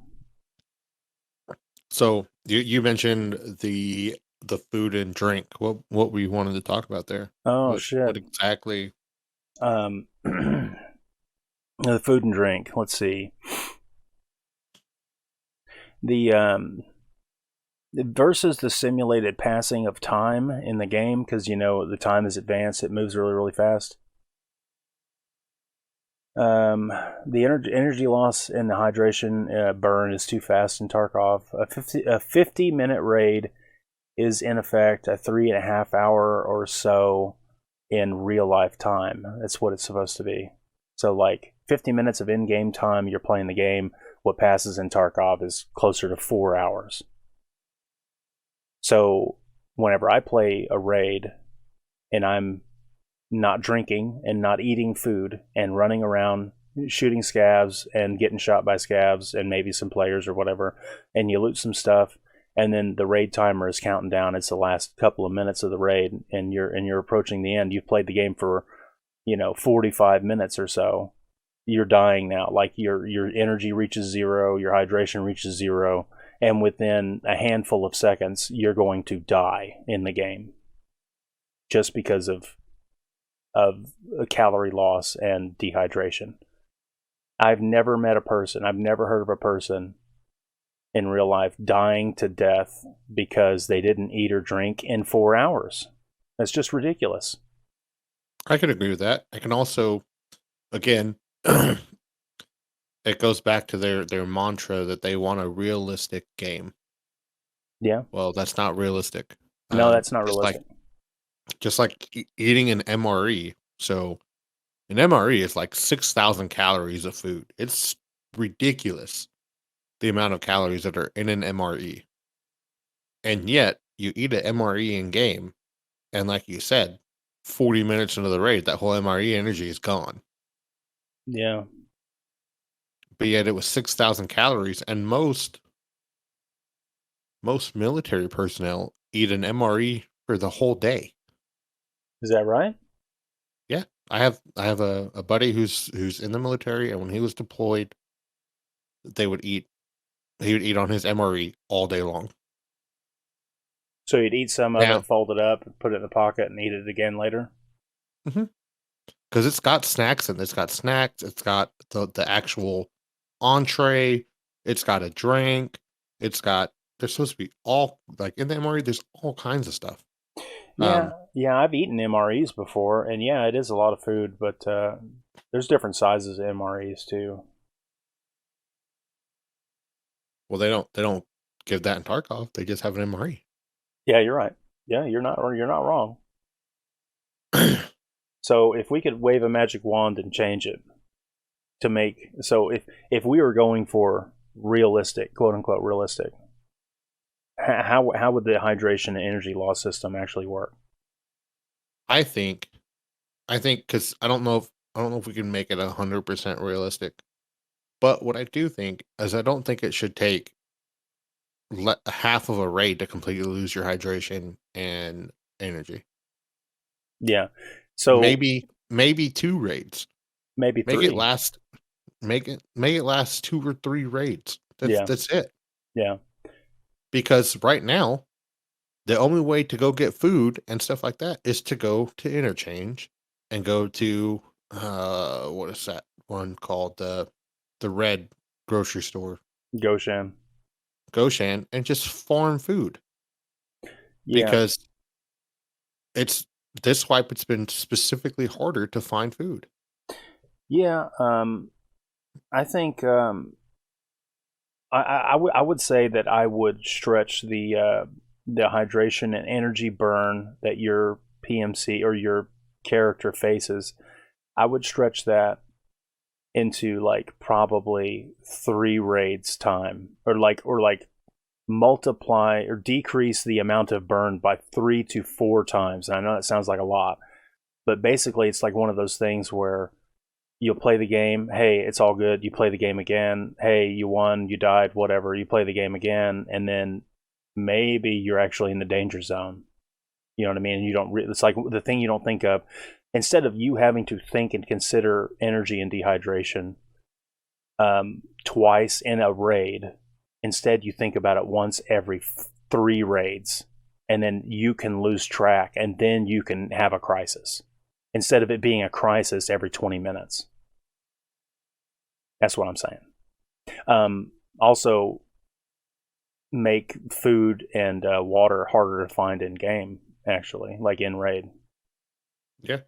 So you mentioned the food and drink. What we wanted to talk about there? Shit. What exactly? The food and drink. Let's see. The versus the simulated passing of time in the game, because you know the time is advanced, it moves really fast. The energy loss and the hydration burn is too fast in Tarkov. A 50-minute raid is in effect a 3.5 hour or so in real life time. That's what it's supposed to be. So like 50 minutes of in-game time, you're playing the game. What passes in Tarkov is closer to 4 hours. So whenever I play a raid and I'm not drinking and not eating food and running around shooting scavs and getting shot by scavs and maybe some players or whatever, and you loot some stuff, and then the raid timer is counting down, it's the last couple of minutes of the raid, and you're approaching the end. You've played the game for 45 minutes or so. You're dying now. Like your energy reaches zero, your hydration reaches zero, and within a handful of seconds you're going to die in the game just because of calorie loss and dehydration. I've never met a person, I've never heard of a person in real life dying to death because they didn't eat or drink in 4 hours. That's just ridiculous. I can agree with that. I can also, again, it goes back to their mantra that they want a realistic game. Yeah. Well, that's not realistic. No, that's not Just realistic. like eating an MRE. So an MRE is like 6,000 calories of food. It's ridiculous the amount of calories that are in an MRE. And yet you eat an MRE in game, and like you said, 40 minutes into the raid, that whole MRE energy is gone. Yeah. But yet it was 6,000 calories, and most military personnel eat an MRE for the whole day. Is that right? Yeah. I have a buddy who's in the military, and when he was deployed, he would eat on his MRE all day long. So you'd eat some of Now, it, fold it up, put it in the pocket, and eat it again later? because it's got snacks, and it's got the actual entree, it's got a drink, there's supposed to be all, like, in the MRE, there's all kinds of stuff. Yeah, I've eaten MREs before, and yeah, it is a lot of food, but there's different sizes of MREs too. Well, they don't give that in Tarkov. They just have an MRE. Yeah, you're right. Yeah, you're not wrong. So if we could wave a magic wand and change it to make, so if we were going for realistic, quote unquote realistic, how would the hydration and energy loss system actually work? I think because I don't know if we can make it 100% realistic, but what I do think is I don't think it should take half of a raid to completely lose your hydration and energy. Yeah. So maybe 2 raids. Maybe 3. Make it last 2 or 3 raids. That's it. Yeah. Because right now, the only way to go get food and stuff like that is to go to interchange and go to what is that one called, the red grocery store, Goshen, and just farm food. Yeah. Because this swipe, it's been specifically harder to find food. Yeah. I think I would say that I would stretch the hydration and energy burn that your PMC or your character faces. I would stretch that into like probably 3 raids time, or like multiply or decrease the amount of burn by 3 to 4 times. And I know that sounds like a lot, but basically it's like one of those things where you'll play the game, hey, it's all good, you play the game again, hey, you won, you died, whatever, you play the game again, and then maybe you're actually in the danger zone. You know what I mean? You don't it's like the thing you don't think of. Instead of you having to think and consider energy and dehydration twice in a raid, instead you think about it once every 3 raids, and then you can lose track, and then you can have a crisis instead of it being a crisis every 20 minutes. That's what I'm saying. Also, make food and water harder to find in game, actually, like in raid. Yeah.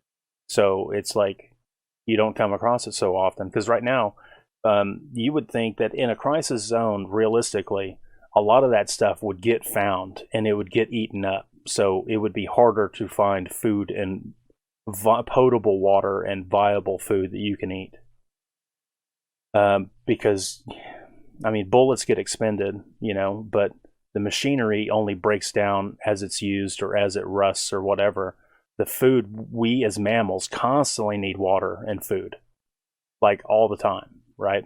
So it's like you don't come across it so often, because right now you would think that in a crisis zone, realistically, a lot of that stuff would get found and it would get eaten up. So it would be harder to find food and potable water and viable food that you can eat. Because, I mean, bullets get expended, but the machinery only breaks down as it's used or as it rusts or whatever. The food, we as mammals constantly need water and food, like all the time, right?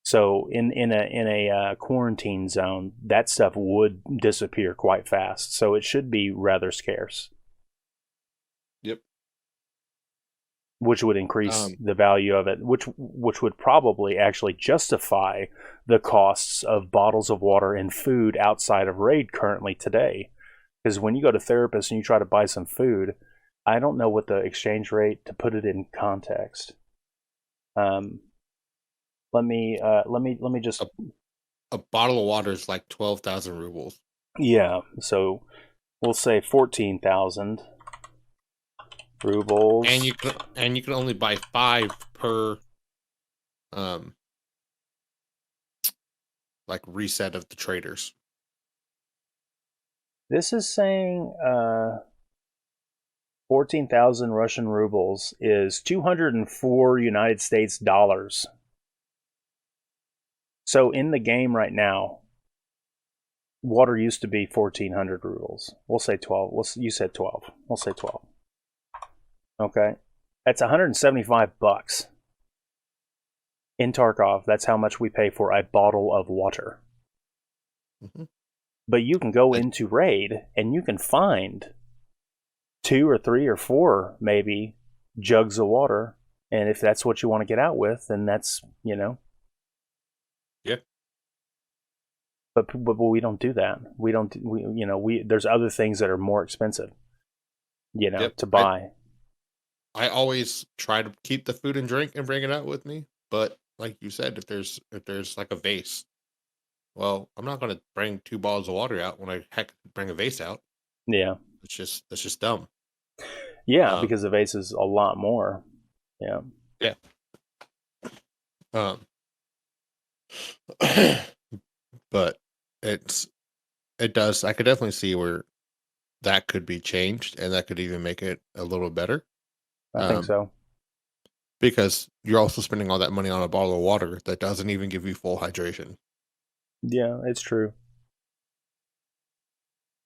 So in a quarantine zone, that stuff would disappear quite fast. So it should be rather scarce. Yep. Which would increase the value of it, which would probably actually justify the costs of bottles of water and food outside of raid currently today. Because when you go to therapists and you try to buy some food, I don't know what the exchange rate, to put it in context. Let me just. A bottle of water is like 12,000 rubles. Yeah, so we'll say 14,000 rubles. And you can only buy 5 per like reset of the traders. This is saying 14,000 Russian rubles is 204 United States dollars. So in the game right now, water used to be 1,400 rubles. We'll say 12. You said 12. We'll say 12. Okay. That's $175 in Tarkov. That's how much we pay for a bottle of water. Mm-hmm. But you can go into Raid and you can find 2 or 3 or 4 maybe jugs of water, and if that's what you want to get out with, then that's, Yeah. But we don't do that. There's other things that are more expensive, to buy. I always try to keep the food and drink and bring it out with me, but like you said, if there's like a vase, well, I'm not going to bring 2 bottles of water out when I bring a vase out. Yeah. That's just dumb. Yeah, because the vase is a lot more. Yeah. Yeah. But it does. I could definitely see where that could be changed, and that could even make it a little better. I think so. Because you're also spending all that money on a bottle of water that doesn't even give you full hydration. Yeah, it's true.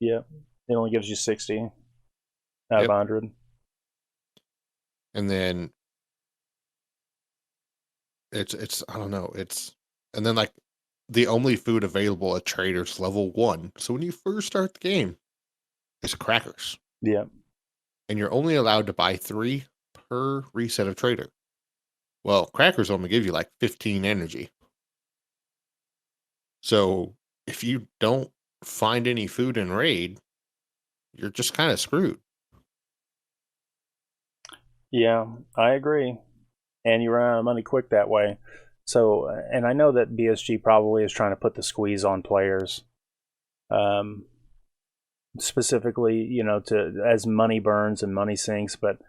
Yeah, it only gives you 60 out of 100. And then it's I don't know, and then like the only food available at traders level 1. So when you first start the game, is crackers. Yeah. And you're only allowed to buy 3 per reset of trader. Well, crackers only give you like 15 energy. So if you don't find any food in raid, you're just kind of screwed. Yeah, I agree. And you run out of money quick that way. So, and I know that BSG probably is trying to put the squeeze on players, specifically, as money burns and money sinks. But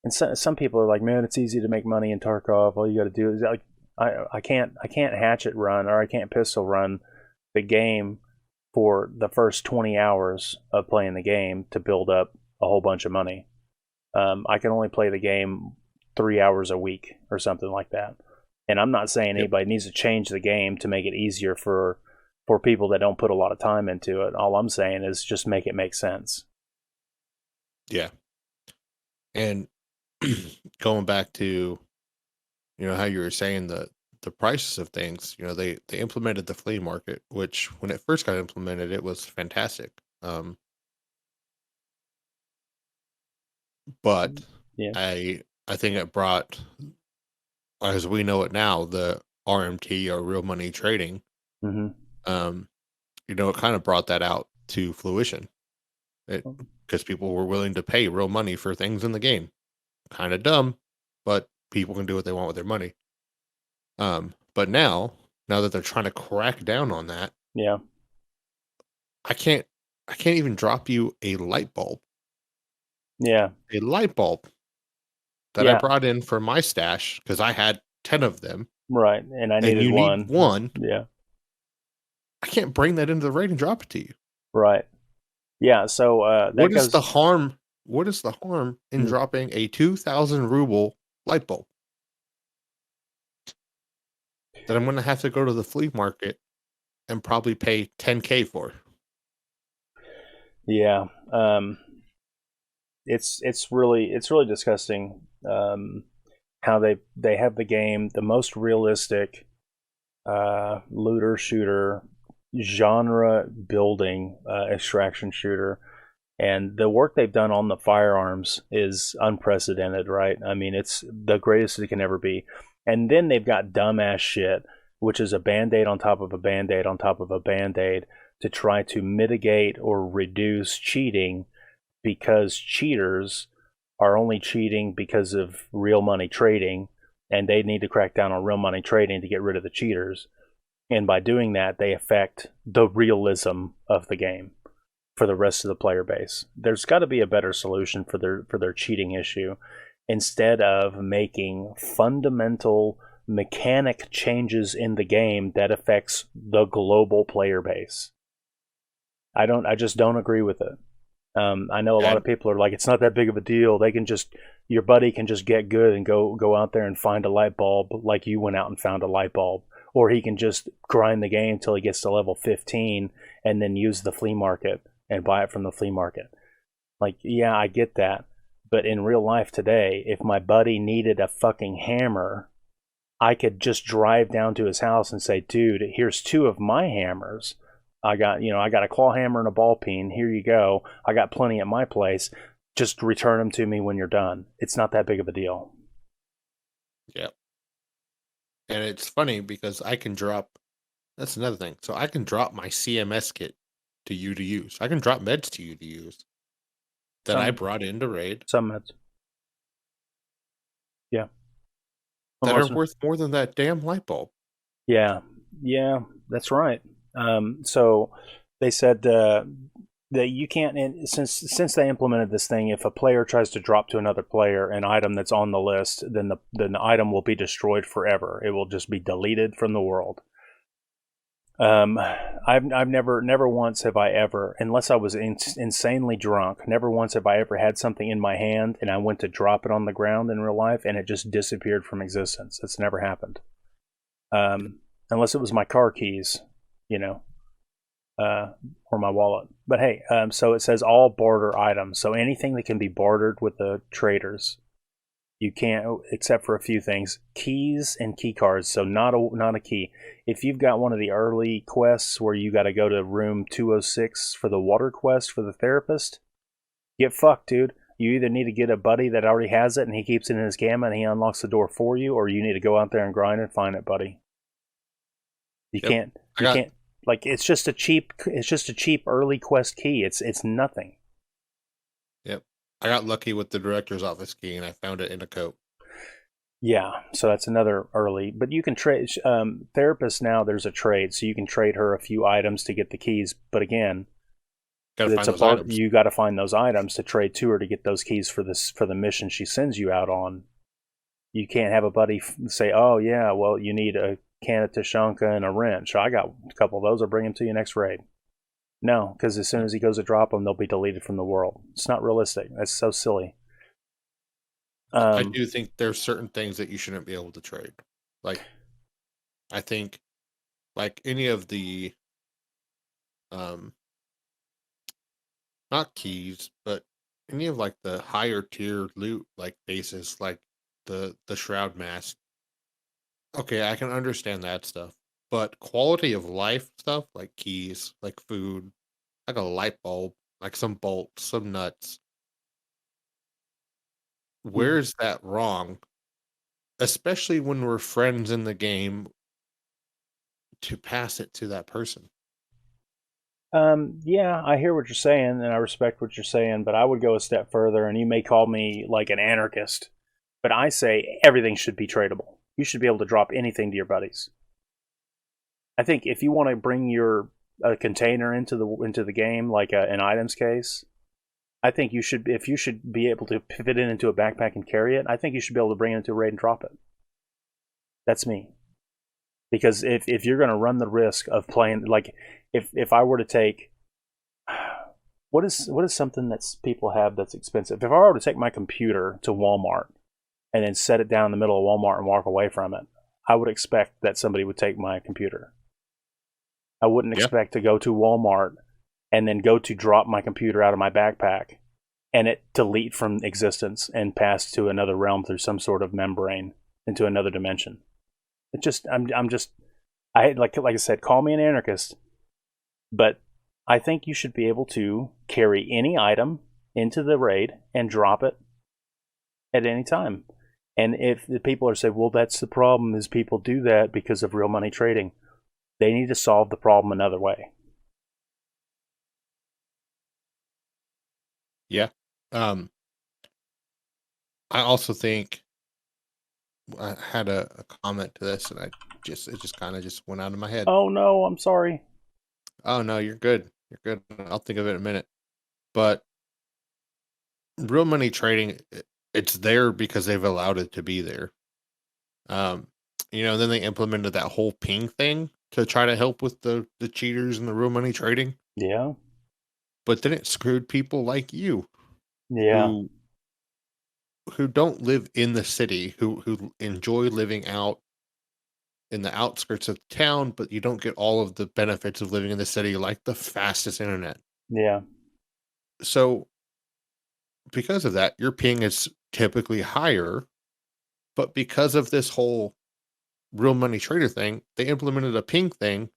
some people are like, man, it's easy to make money in Tarkov. All you got to do is like, I can't hatchet run or I can't pistol run the game for the first 20 hours of playing the game to build up a whole bunch of money. I can only play the game 3 hours a week or something like that. And I'm not saying anybody needs to change the game to make it easier for people that don't put a lot of time into it. All I'm saying is just make it make sense. Yeah. And going back to, how you were saying the prices of things, they implemented the flea market, which when it first got implemented, it was fantastic. But I think it brought, as we know it now, the RMT or real money trading. Mm-hmm. It kind of brought that out to fruition. Because people were willing to pay real money for things in the game. Kind of dumb, but people can do what they want with their money. But now that they're trying to crack down on that, I can't even drop you a light bulb. Yeah. A light bulb that I brought in for my stash because I had 10 of them. Right. And I needed one. Need one. Yeah. I can't bring that into the raid and drop it to you. Right. Yeah. So what is the harm? What is the harm in dropping a 2,000 ruble light bulb that I'm going to have to go to the flea market and probably pay 10K for? Yeah. It's really disgusting how they have the game, the most realistic looter shooter genre building extraction shooter, and the work they've done on the firearms is unprecedented, right? I mean, it's the greatest it can ever be. And then they've got dumbass shit, which is a band-aid on top of a band-aid on top of a band-aid to try to mitigate or reduce cheating, because cheaters are only cheating because of real money trading, and they need to crack down on real money trading to get rid of the cheaters. And by doing that, they affect the realism of the game. for the rest of the player base. There's got to be a better solution for their cheating issue, instead of making fundamental mechanic changes in the game that affects the global player base. I just don't agree with it. I know a lot of people are like, it's not that big of a deal. They can just, your buddy can just get good and go out there and find a light bulb like you went out and found a light bulb. Or he can just grind the game till he gets to level 15 and then use the flea market and buy it from the flea market. Like, yeah, I get that. But in real life today, if my buddy needed a fucking hammer, I could just drive down to his house and say, dude, here's 2 of my hammers. I got a claw hammer and a ball peen. Here you go. I got plenty at my place. Just return them to me when you're done. It's not that big of a deal. Yep. And it's funny because I can drop, that's another thing. So I can drop my CMS kit to you to use. I can drop meds to you to use that I brought into Raid. Some meds. Yeah. That are worth more than that damn light bulb. Yeah, that's right. So they said that you can't, since they implemented this thing, if a player tries to drop to another player an item that's on the list, then the item will be destroyed forever. It will just be deleted from the world. I've never once have I ever, unless I was insanely drunk, never once have I ever had something in my hand and I went to drop it on the ground in real life and it just disappeared from existence. It's never happened. Unless it was my car keys, or my wallet. But hey, so it says all barter items. So anything that can be bartered with the traders, you can't, except for a few things. Keys and key cards. So not a key. If you've got one of the early quests where you got to go to room 206 for the water quest for the therapist, get fucked, dude. You either need to get a buddy that already has it and he keeps it in his gamma and he unlocks the door for you, or you need to go out there and grind and find it, buddy. You can't. Like, it's just a cheap early quest key. It's nothing. Yep. I got lucky with the director's office key and I found it in a coat. Yeah, so that's another early. But you can trade therapist now. There's a trade, so you can trade her a few items to get the keys. But again, you got to find those items to trade to her to get those keys for the mission she sends you out on. You can't have a buddy say, "Oh yeah, well you need a can of Tashanka and a wrench. I got a couple of those. I'll bring them to you next raid." No, because as soon as he goes to drop them, they'll be deleted from the world. It's not realistic. That's so silly. I do think there's certain things that you shouldn't be able to trade. Like, I think, like any of the, not keys, but any of like the higher tier loot, like bases, like the shroud mask. Okay, I can understand that stuff, but quality of life stuff like keys, like food, like a light bulb, like some bolts, some nuts. Where's that wrong? Especially when we're friends in the game, to pass it to that person. Yeah, I hear what you're saying and I respect what you're saying, but I would go a step further, and you may call me like an anarchist, but I say everything should be tradable. You should be able to drop anything to your buddies. I think if you want to bring a container into the game, like an items case, I think if you should be able to fit it into a backpack and carry it, I think you should be able to bring it into a raid and drop it. That's me. Because if you're going to run the risk of playing, like if I were to take, what is something that people have that's expensive? If I were to take my computer to Walmart and then set it down in the middle of Walmart and walk away from it, I would expect that somebody would take my computer. I wouldn't expect to go to Walmart and then go to drop my computer out of my backpack and it delete from existence and pass to another realm through some sort of membrane into another dimension. It just, like I said, call me an anarchist, but I think you should be able to carry any item into the raid and drop it at any time. And if the people are saying, well, that's the problem, is people do that because of real money trading, they need to solve the problem another way. Yeah. I also think I had a comment to this, and it just kind of just went out of my head. Oh no, I'm sorry. Oh no, you're good. You're good. I'll think of it in a minute. But real money trading, it's there because they've allowed it to be there. Um, then they implemented that whole ping thing to try to help with the cheaters and the real money trading. Yeah. But then it screwed people like you Yeah. who don't live in the city, who enjoy living out in the outskirts of town, but you don't get all of the benefits of living in the city, like the fastest internet. Yeah. So because of that, your ping is typically higher, but because of this whole real money trader thing, they implemented a ping thing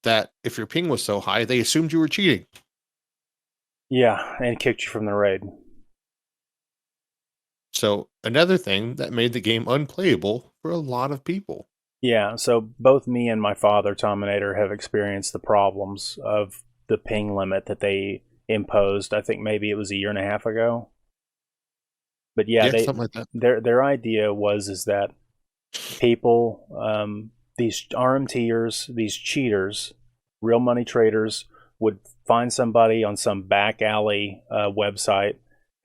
that if your ping was so high, they assumed you were cheating. Yeah, and kicked you from the raid. So another thing that made the game unplayable for a lot of people. Yeah, so both me and my father, Tominator, have experienced the problems of the ping limit that they imposed. I think maybe it was a year and a half ago. But yeah, Something like that. their idea is that people, these RMTers, these cheaters, real money traders, would find somebody on some back alley website,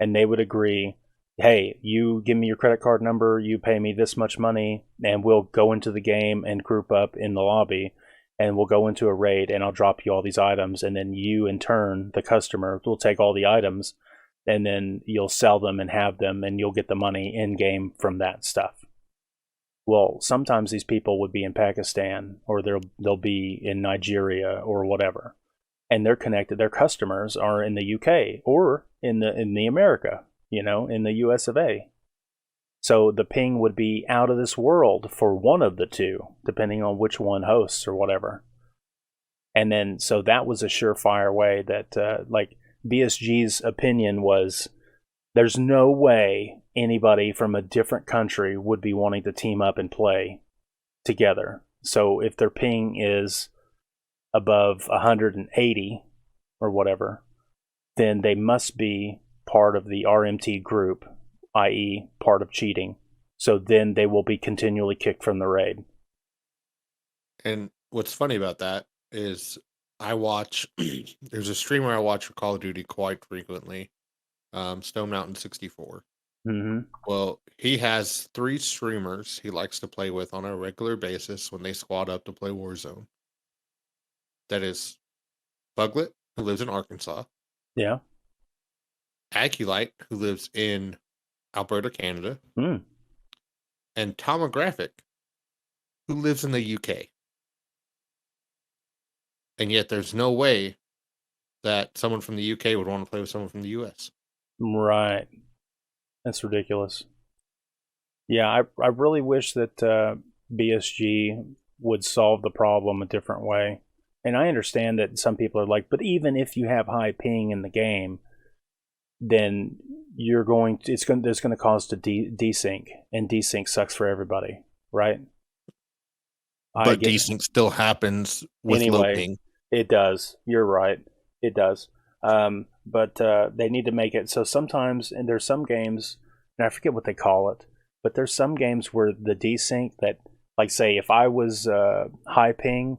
and they would agree, hey, you give me your credit card number, you pay me this much money, and we'll go into the game and group up in the lobby, and we'll go into a raid, and I'll drop you all these items, and then you, in turn, the customer, will take all the items, and then you'll sell them and have them, and you'll get the money in-game from that stuff. Well, sometimes these people would be in Pakistan, or they'll be in Nigeria or whatever, and they're connected. Their customers are in the UK or in the America, in the US of A. So the ping would be out of this world for one of the two, depending on which one hosts or whatever. And then so that was a surefire way that like BSG's opinion was, there's no way anybody from a different country would be wanting to team up and play together. So if their ping is above 180 or whatever, then they must be part of the RMT group, i.e. part of cheating. So then they will be continually kicked from the raid. And what's funny about that is I watch, there's a streamer I watch for Call of Duty quite frequently, Stone Mountain 64. Mm-hmm. Well, he has 3 streamers he likes to play with on a regular basis when they squad up to play Warzone. That is Buglet, who lives in Arkansas. Yeah. Aculite, who lives in Alberta, Canada. Mm. And Tomographic, who lives in the UK. And yet there's no way that someone from the UK would want to play with someone from the US. Right. That's ridiculous. Yeah, I really wish that BSG would solve the problem a different way. And I understand that some people are like, but even if you have high ping in the game, then there's going to cause to desync, and desync sucks for everybody, right? But desync still happens with low ping. It does. You're right. It does. But they need to make it so sometimes, and there's some games, and I forget what they call it, but there's some games where the desync that, like, say, if I was high ping,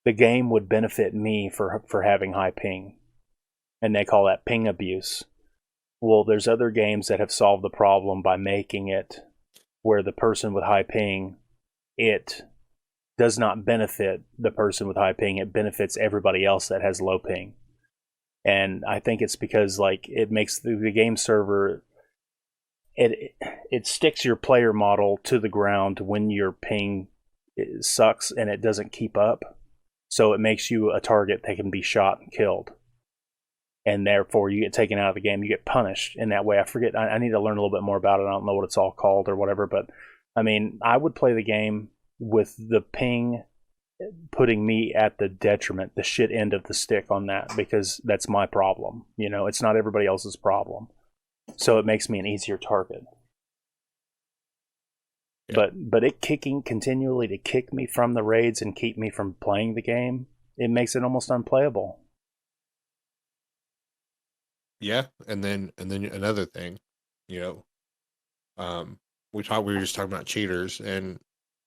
the game would benefit me for having high ping, and they call that ping abuse. Well, there's other games that have solved the problem by making it where the person with high ping, it does not benefit the person with high ping. It benefits everybody else that has low ping. And I think it's because, like, it makes the game server, it sticks your player model to the ground when your ping sucks and it doesn't keep up. So it makes you a target that can be shot and killed. And therefore you get taken out of the game. You get punished in that way. I forget. I need to learn a little bit more about it. I don't know what it's all called or whatever. But, I mean, I would play the game with the ping putting me at the detriment, the shit end of the stick on that, because that's my problem. It's not everybody else's problem. So it makes me an easier target. Yeah. But it continually to kick me from the raids and keep me from playing the game, it makes it almost unplayable. Yeah, and then another thing, we were just talking about cheaters and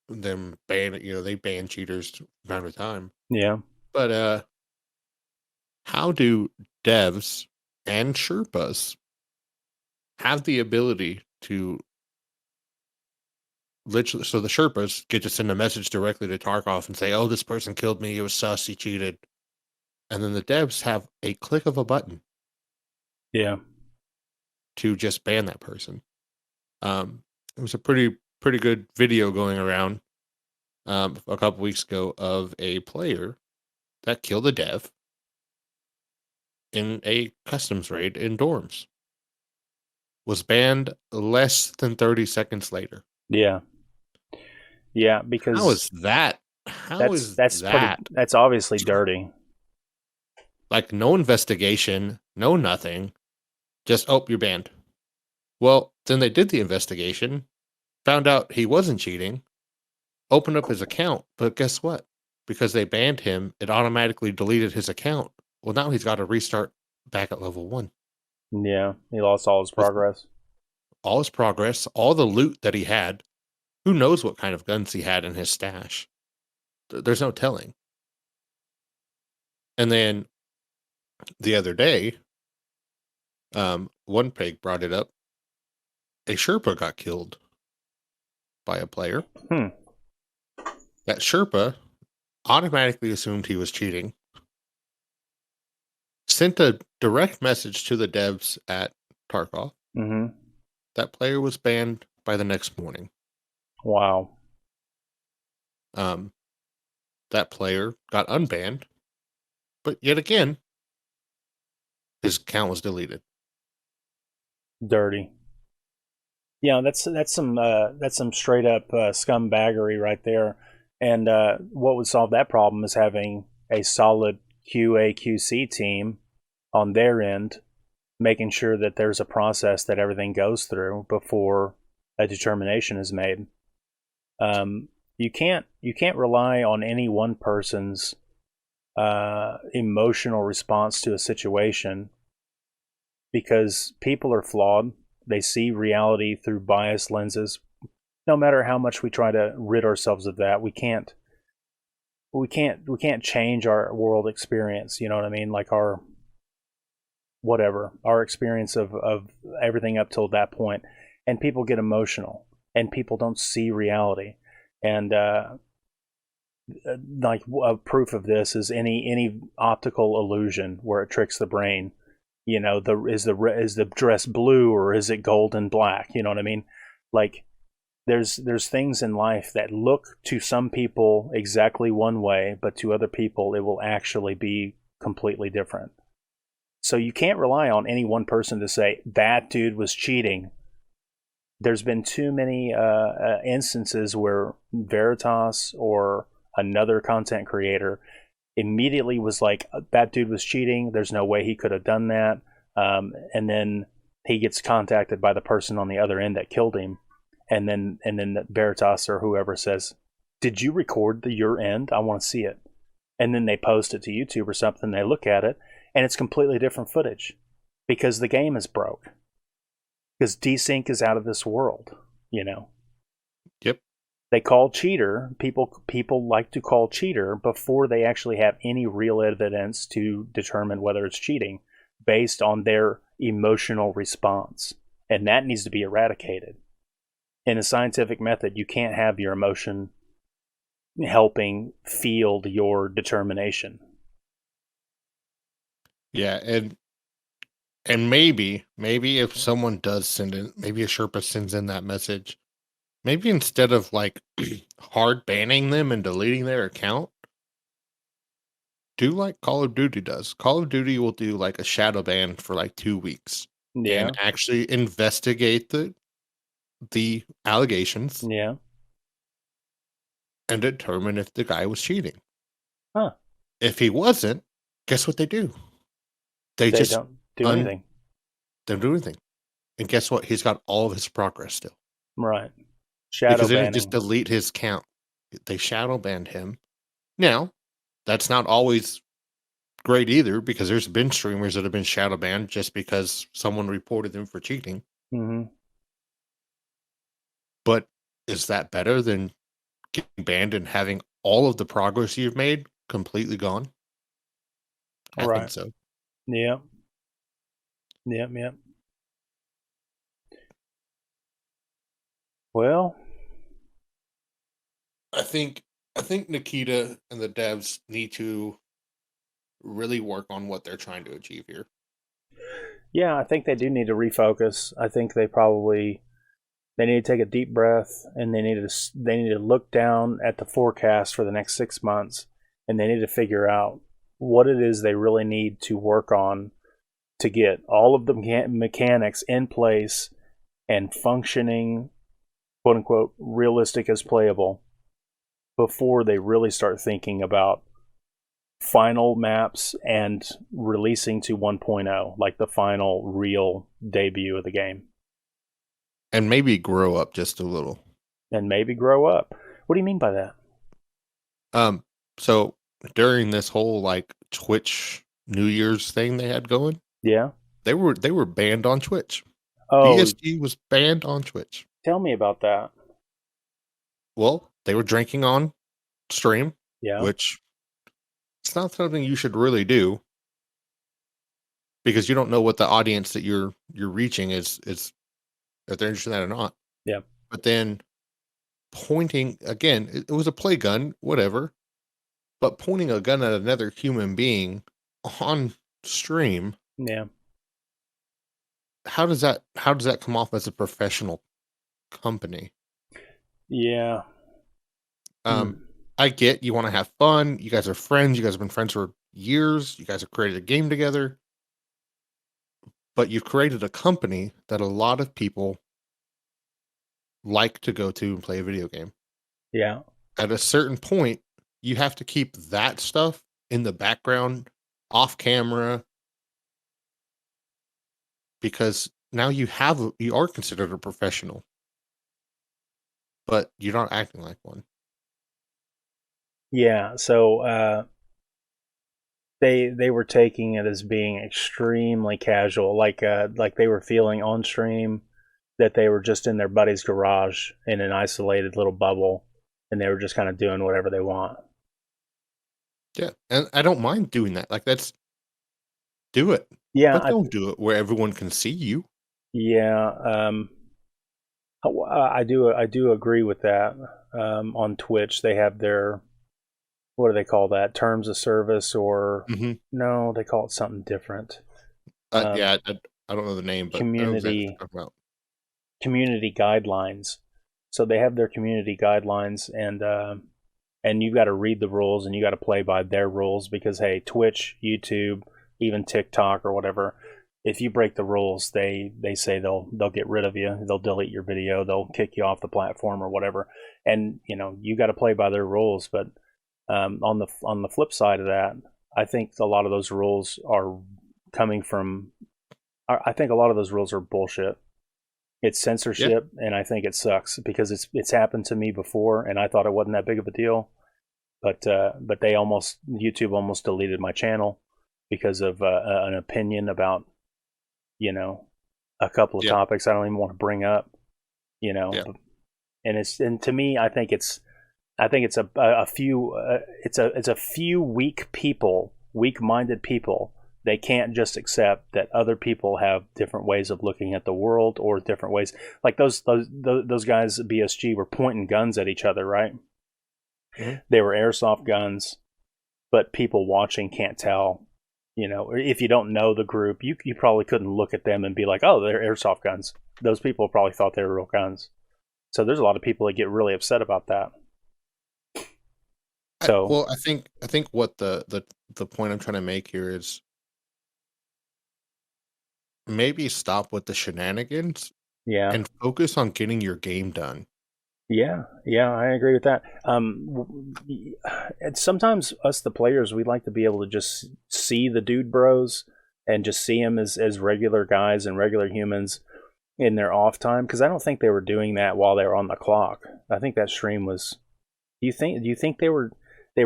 them they ban cheaters from time to time. Yeah. But How do devs and Sherpas have the ability to literally, so the Sherpas get to send a message directly to Tarkov and say, oh, this person killed me, it was sus, he cheated. And then the devs have a click of a button Yeah. to just ban that person. It was a pretty good video going around a couple weeks ago of a player that killed a dev in a customs raid in dorms. Was banned less than 30 seconds later. Yeah. Yeah, How because is that? How is that? that's obviously dirty. Like, no investigation, no nothing. Just, oh, you're banned. Well, then they did the investigation, found out he wasn't cheating, opened up his account, but guess what? Because they banned him, it automatically deleted his account. Well, now he's got to restart back at level 1. Yeah, he lost all his With progress. all his progress, all the loot that he had. Who knows what kind of guns he had in his stash? There's no telling. And then the other day, one pig brought it up. A Sherpa got killed by a player. That Sherpa automatically assumed he was cheating, sent a direct message to the devs at Tarkov. Mm-hmm. That player was banned by the next morning. Wow. That player got unbanned, but yet again, his account was deleted. Dirty. Yeah, that's some straight up scumbaggery right there. And what would solve that problem is having a solid QA QC team on their end, making sure that there's a process that everything goes through before a determination is made. You can't rely on any one person's emotional response to a situation, because people are flawed. They see reality through biased lenses. No matter how much we try to rid ourselves of that, we can't change our world experience. You know what I mean? Like our experience of everything up till that point. And people get emotional, and people don't see reality. And like a proof of this is any optical illusion where it tricks the brain. You know, is the dress blue or is it gold and black? You know what I mean? Like there's things in life that look to some people exactly one way, but to other people it will actually be completely different. So you can't rely on any one person to say that dude was cheating. There's been too many instances where Veritas or another content creator immediately was like, that dude was cheating, there's no way he could have done that, and then he gets contacted by the person on the other end that killed him, and then Veritas or whoever says, did you record your end? I want to see it. And then they post it to YouTube or something, they look at it, and it's completely different footage because the game is broke, because desync is out of this world, you know. Yep. They call cheater. People like to call cheater before they actually have any real evidence to determine whether it's cheating, based on their emotional response. And that needs to be eradicated. In a scientific method, you can't have your emotion helping field your determination. Yeah, and maybe if someone does send in, maybe a Sherpa sends in that message, maybe instead of like hard banning them and deleting their account, do like Call of Duty does. Call of Duty will do like a shadow ban for like 2 weeks and actually investigate the allegations Yeah. and determine if the guy was cheating. Huh. If he wasn't, guess what they do? They just don't do anything. They don't do anything. And guess what? He's got all of his progress still. Right. Shadow because they banning. didn't just delete his account. They shadow banned him. Now, that's not always great either, because there's been streamers that have been shadow banned just because someone reported them for cheating. Mm-hmm. But is that better than getting banned and having all of the progress you've made completely gone? I think Right. so. Yep. Yep. Yep. Well, I think Nikita and the devs need to really work on what they're trying to achieve here. yeah, I think they do need to refocus. I think they need to take a deep breath, and they need to look down at the forecast for the next 6 months, and they need to figure out what it is they really need to work on to get all of the mechanics in place and functioning, quote unquote, realistic as playable before they really start thinking about final maps and releasing to 1.0, like the final real debut of the game. And maybe grow up just a little. And maybe grow up. What do you mean by that? So during this whole like Twitch New Year's thing they had going, Yeah. they were banned on Twitch. Oh, BSG was banned on Twitch. tell me about that. Well, they were drinking on stream, Yeah. which it's not something you should really do because you don't know what the audience that you're reaching is if they're interested in that or not. Yeah. But then pointing again, it was a play gun, whatever. But pointing a gun at another human being on stream, Yeah. how does that come off as a professional company? Yeah. I get you want to have fun. You guys are friends. You guys have been friends for years. You guys have created a game together. But you've created a company that a lot of people like to go to and play a video game. Yeah. At a certain point, you have to keep that stuff in the background, off camera, because now you are considered a professional, but you're not acting like one. Yeah. So they were taking it as being extremely casual, like they were feeling on stream that they were just in their buddy's garage in an isolated little bubble, and they were just kind of doing whatever they want. Yeah, and I don't mind doing that. Like do it. Yeah, But don't do it where everyone can see you. Yeah, I do agree with that. On Twitch, they have their, what do they call that? Terms of service, or no, they call it something different. Yeah, I don't know the name, but community I know exactly what you're talking about. Community guidelines. So they have their community guidelines, and you've got to read the rules, and you got to play by their rules, because hey, Twitch, YouTube, even TikTok or whatever, if you break the rules, they say they'll get rid of you, they'll delete your video, they'll kick you off the platform or whatever, and you got to play by their rules. But on the flip side of that, I think a lot of those rules are coming from. I think a lot of those rules are bullshit. It's censorship, and I think it sucks because it's happened to me before, and I thought it wasn't that big of a deal. But YouTube almost deleted my channel because of an opinion about a couple of topics I don't even want to bring up. And to me, I think it's a few weak-minded people. They can't just accept that other people have different ways of looking at the world, or different ways. Like those guys at BSG were pointing guns at each other, right? Mm-hmm. They were airsoft guns, but people watching can't tell. If you don't know the group, you probably couldn't look at them and be like, "Oh, they're airsoft guns." Those people probably thought they were real guns. So there's a lot of people that get really upset about that. So, I think what the point I'm trying to make here is, maybe stop with the shenanigans, and focus on getting your game done. Yeah, I agree with that. And sometimes us, the players, we like to be able to just see the dude bros and just see them as regular guys and regular humans in their off time, because I don't think they were doing that while they were on the clock. I think that stream was. Do you think they were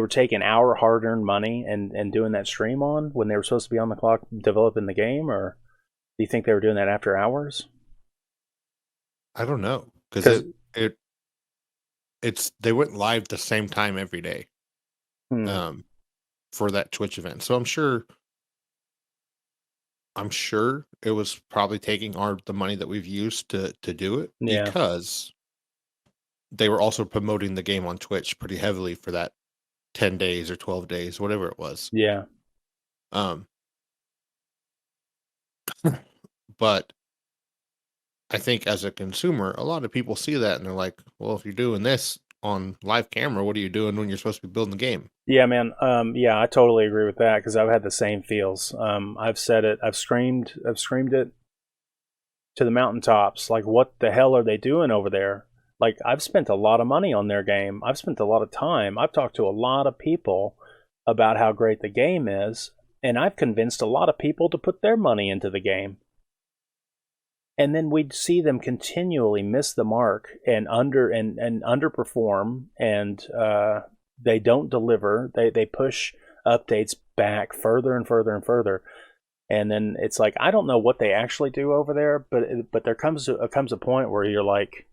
taking our hard-earned money and doing that stream on when they were supposed to be on the clock developing the game, or do you think they were doing that after hours? I don't know, because they went live the same time every day, for that Twitch event. So I'm sure I'm sure it was probably taking the money that we've used to do it, Yeah. because they were also promoting the game on Twitch pretty heavily for that 10 days or 12 days, whatever it was. Yeah. Um, but I think as a consumer, a lot of people see that and they're like, well, if you're doing this on live camera, what are you doing when you're supposed to be building the game? Yeah, man. Yeah, I totally agree with that because I've had the same feels. I've said it. I've screamed it to the mountaintops. Like, what the hell are they doing over there? Like, I've spent a lot of money on their game. I've spent a lot of time. I've talked to a lot of people about how great the game is, and I've convinced a lot of people to put their money into the game. And then we'd see them continually miss the mark and underperform, and they don't deliver. They push updates back further and further and further. And then it's like, I don't know what they actually do over there, but there comes a point where you're like,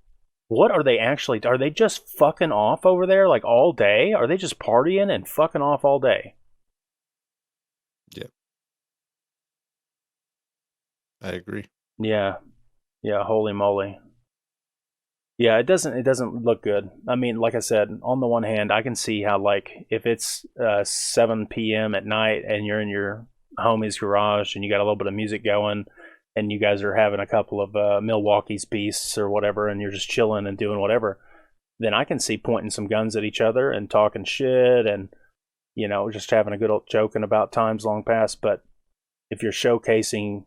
what are they actually? Are they just fucking off over there like all day? Are they just partying and fucking off all day? Yeah, I agree. Yeah, holy moly. Yeah, it doesn't look good. I mean, like I said, on the one hand, I can see how, like, if it's 7 p.m. at night and you're in your homie's garage and you got a little bit of music going and you guys are having a couple of Milwaukee's Beasts or whatever and you're just chilling and doing whatever, then I can see pointing some guns at each other and talking shit and, you know, just having a good old joking about times long past. But if you're showcasing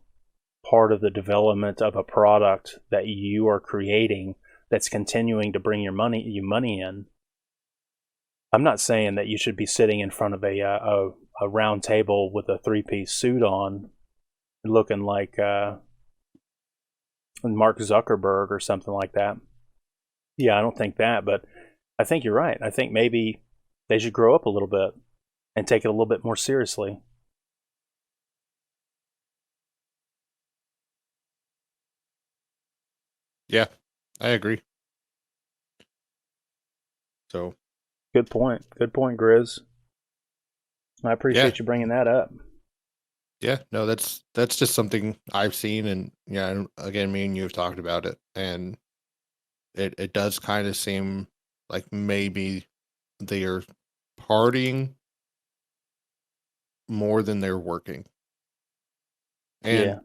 part of the development of a product that you are creating that's continuing to bring you money in, I'm not saying that you should be sitting in front of a round table with a 3-piece suit on, looking like Mark Zuckerberg or something like that. Yeah, I don't think that, but I think you're right. I think maybe they should grow up a little bit and take it a little bit more seriously. Yeah, I agree. So, good point, Grizz. I appreciate you bringing that up. Yeah, no, that's just something I've seen, and yeah, again, me and you have talked about it, and it does kind of seem like maybe they are partying more than they're working, and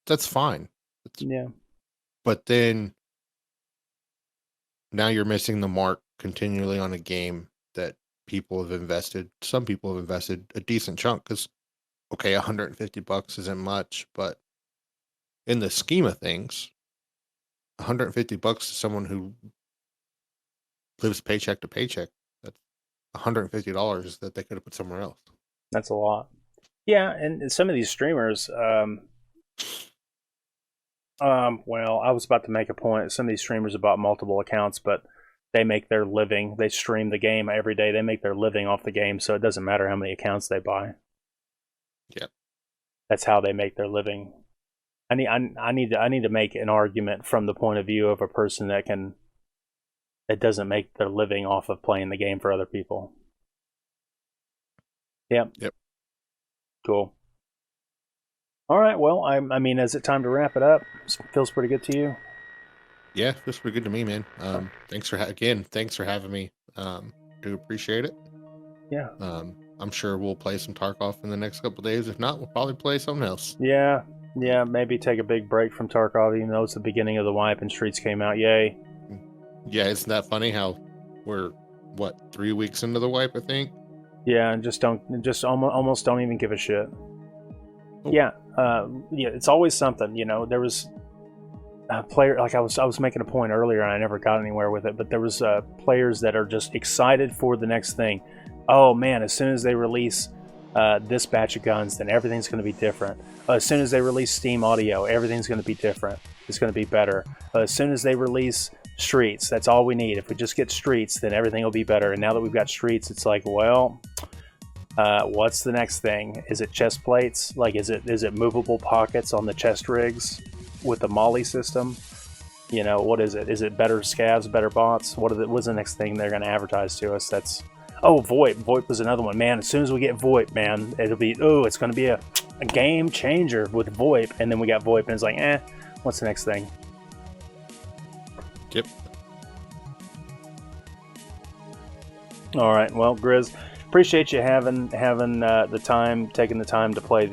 that's fine. Yeah, but then now you're missing the mark continually on a game that some people have invested a decent chunk, because okay, $150 isn't much, but in the scheme of things, $150 to someone who lives paycheck to paycheck, that's $150 that they could have put somewhere else. That's a lot. Yeah, and some of these streamers, well, I was about to make a point. Some of these streamers have bought multiple accounts, but they make their living. They stream the game every day. They make their living off the game, so it doesn't matter how many accounts they buy. Yep. That's how they make their living. I need to make an argument from the point of view of a person that doesn't make their living off of playing the game for other people. Yep. Cool. All right. Well, I mean, is it time to wrap it up? Feels pretty good to you? Yeah, feels pretty good to me, man. Thanks for having me. Do appreciate it. Yeah. I'm sure we'll play some Tarkov in the next couple of days. If not, we'll probably play something else. Yeah. Maybe take a big break from Tarkov, even though it's the beginning of the wipe and Streets came out. Yay. Yeah, isn't that funny how we're 3 weeks into the wipe, I think? Yeah, and just almost don't even give a shit. Oh. Yeah, it's always something, you know. There was a player, like I was making a point earlier and I never got anywhere with it, but there was players that are just excited for the next thing. Oh man, as soon as they release this batch of guns, then everything's going to be different. As soon as they release Steam Audio, everything's going to be different. It's going to be better. As soon as they release Streets, that's all we need. If we just get Streets, then everything will be better. And now that we've got Streets, it's like, well, what's the next thing? Is it chest plates? Like, is it movable pockets on the chest rigs with the Molly system? You know, what is it? Is it better scavs, better bots? What's the next thing they're going to advertise to us? That's VoIP. VoIP was another one, man. As soon as we get VoIP, man, it's going to be a game changer with VoIP, and then we got VoIP, and it's like, what's the next thing? Yep. All right, well, Grizz, appreciate you having the time, taking the time to play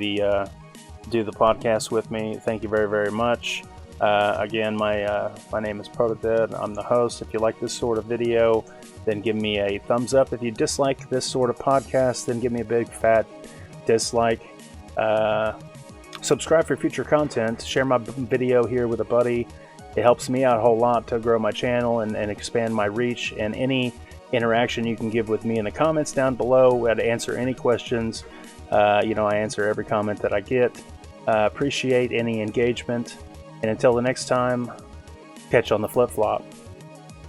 do the podcast with me. Thank you very, very much. Again, my name is Protodead. I'm the host. If you like this sort of video, then give me a thumbs up. If you dislike this sort of podcast, then give me a big fat dislike. Subscribe for future content. Share my video here with a buddy. It helps me out a whole lot to grow my channel and expand my reach. And any interaction you can give with me in the comments down below, I'd answer any questions. I answer every comment that I get. Appreciate any engagement. And until the next time, catch on the flip-flop.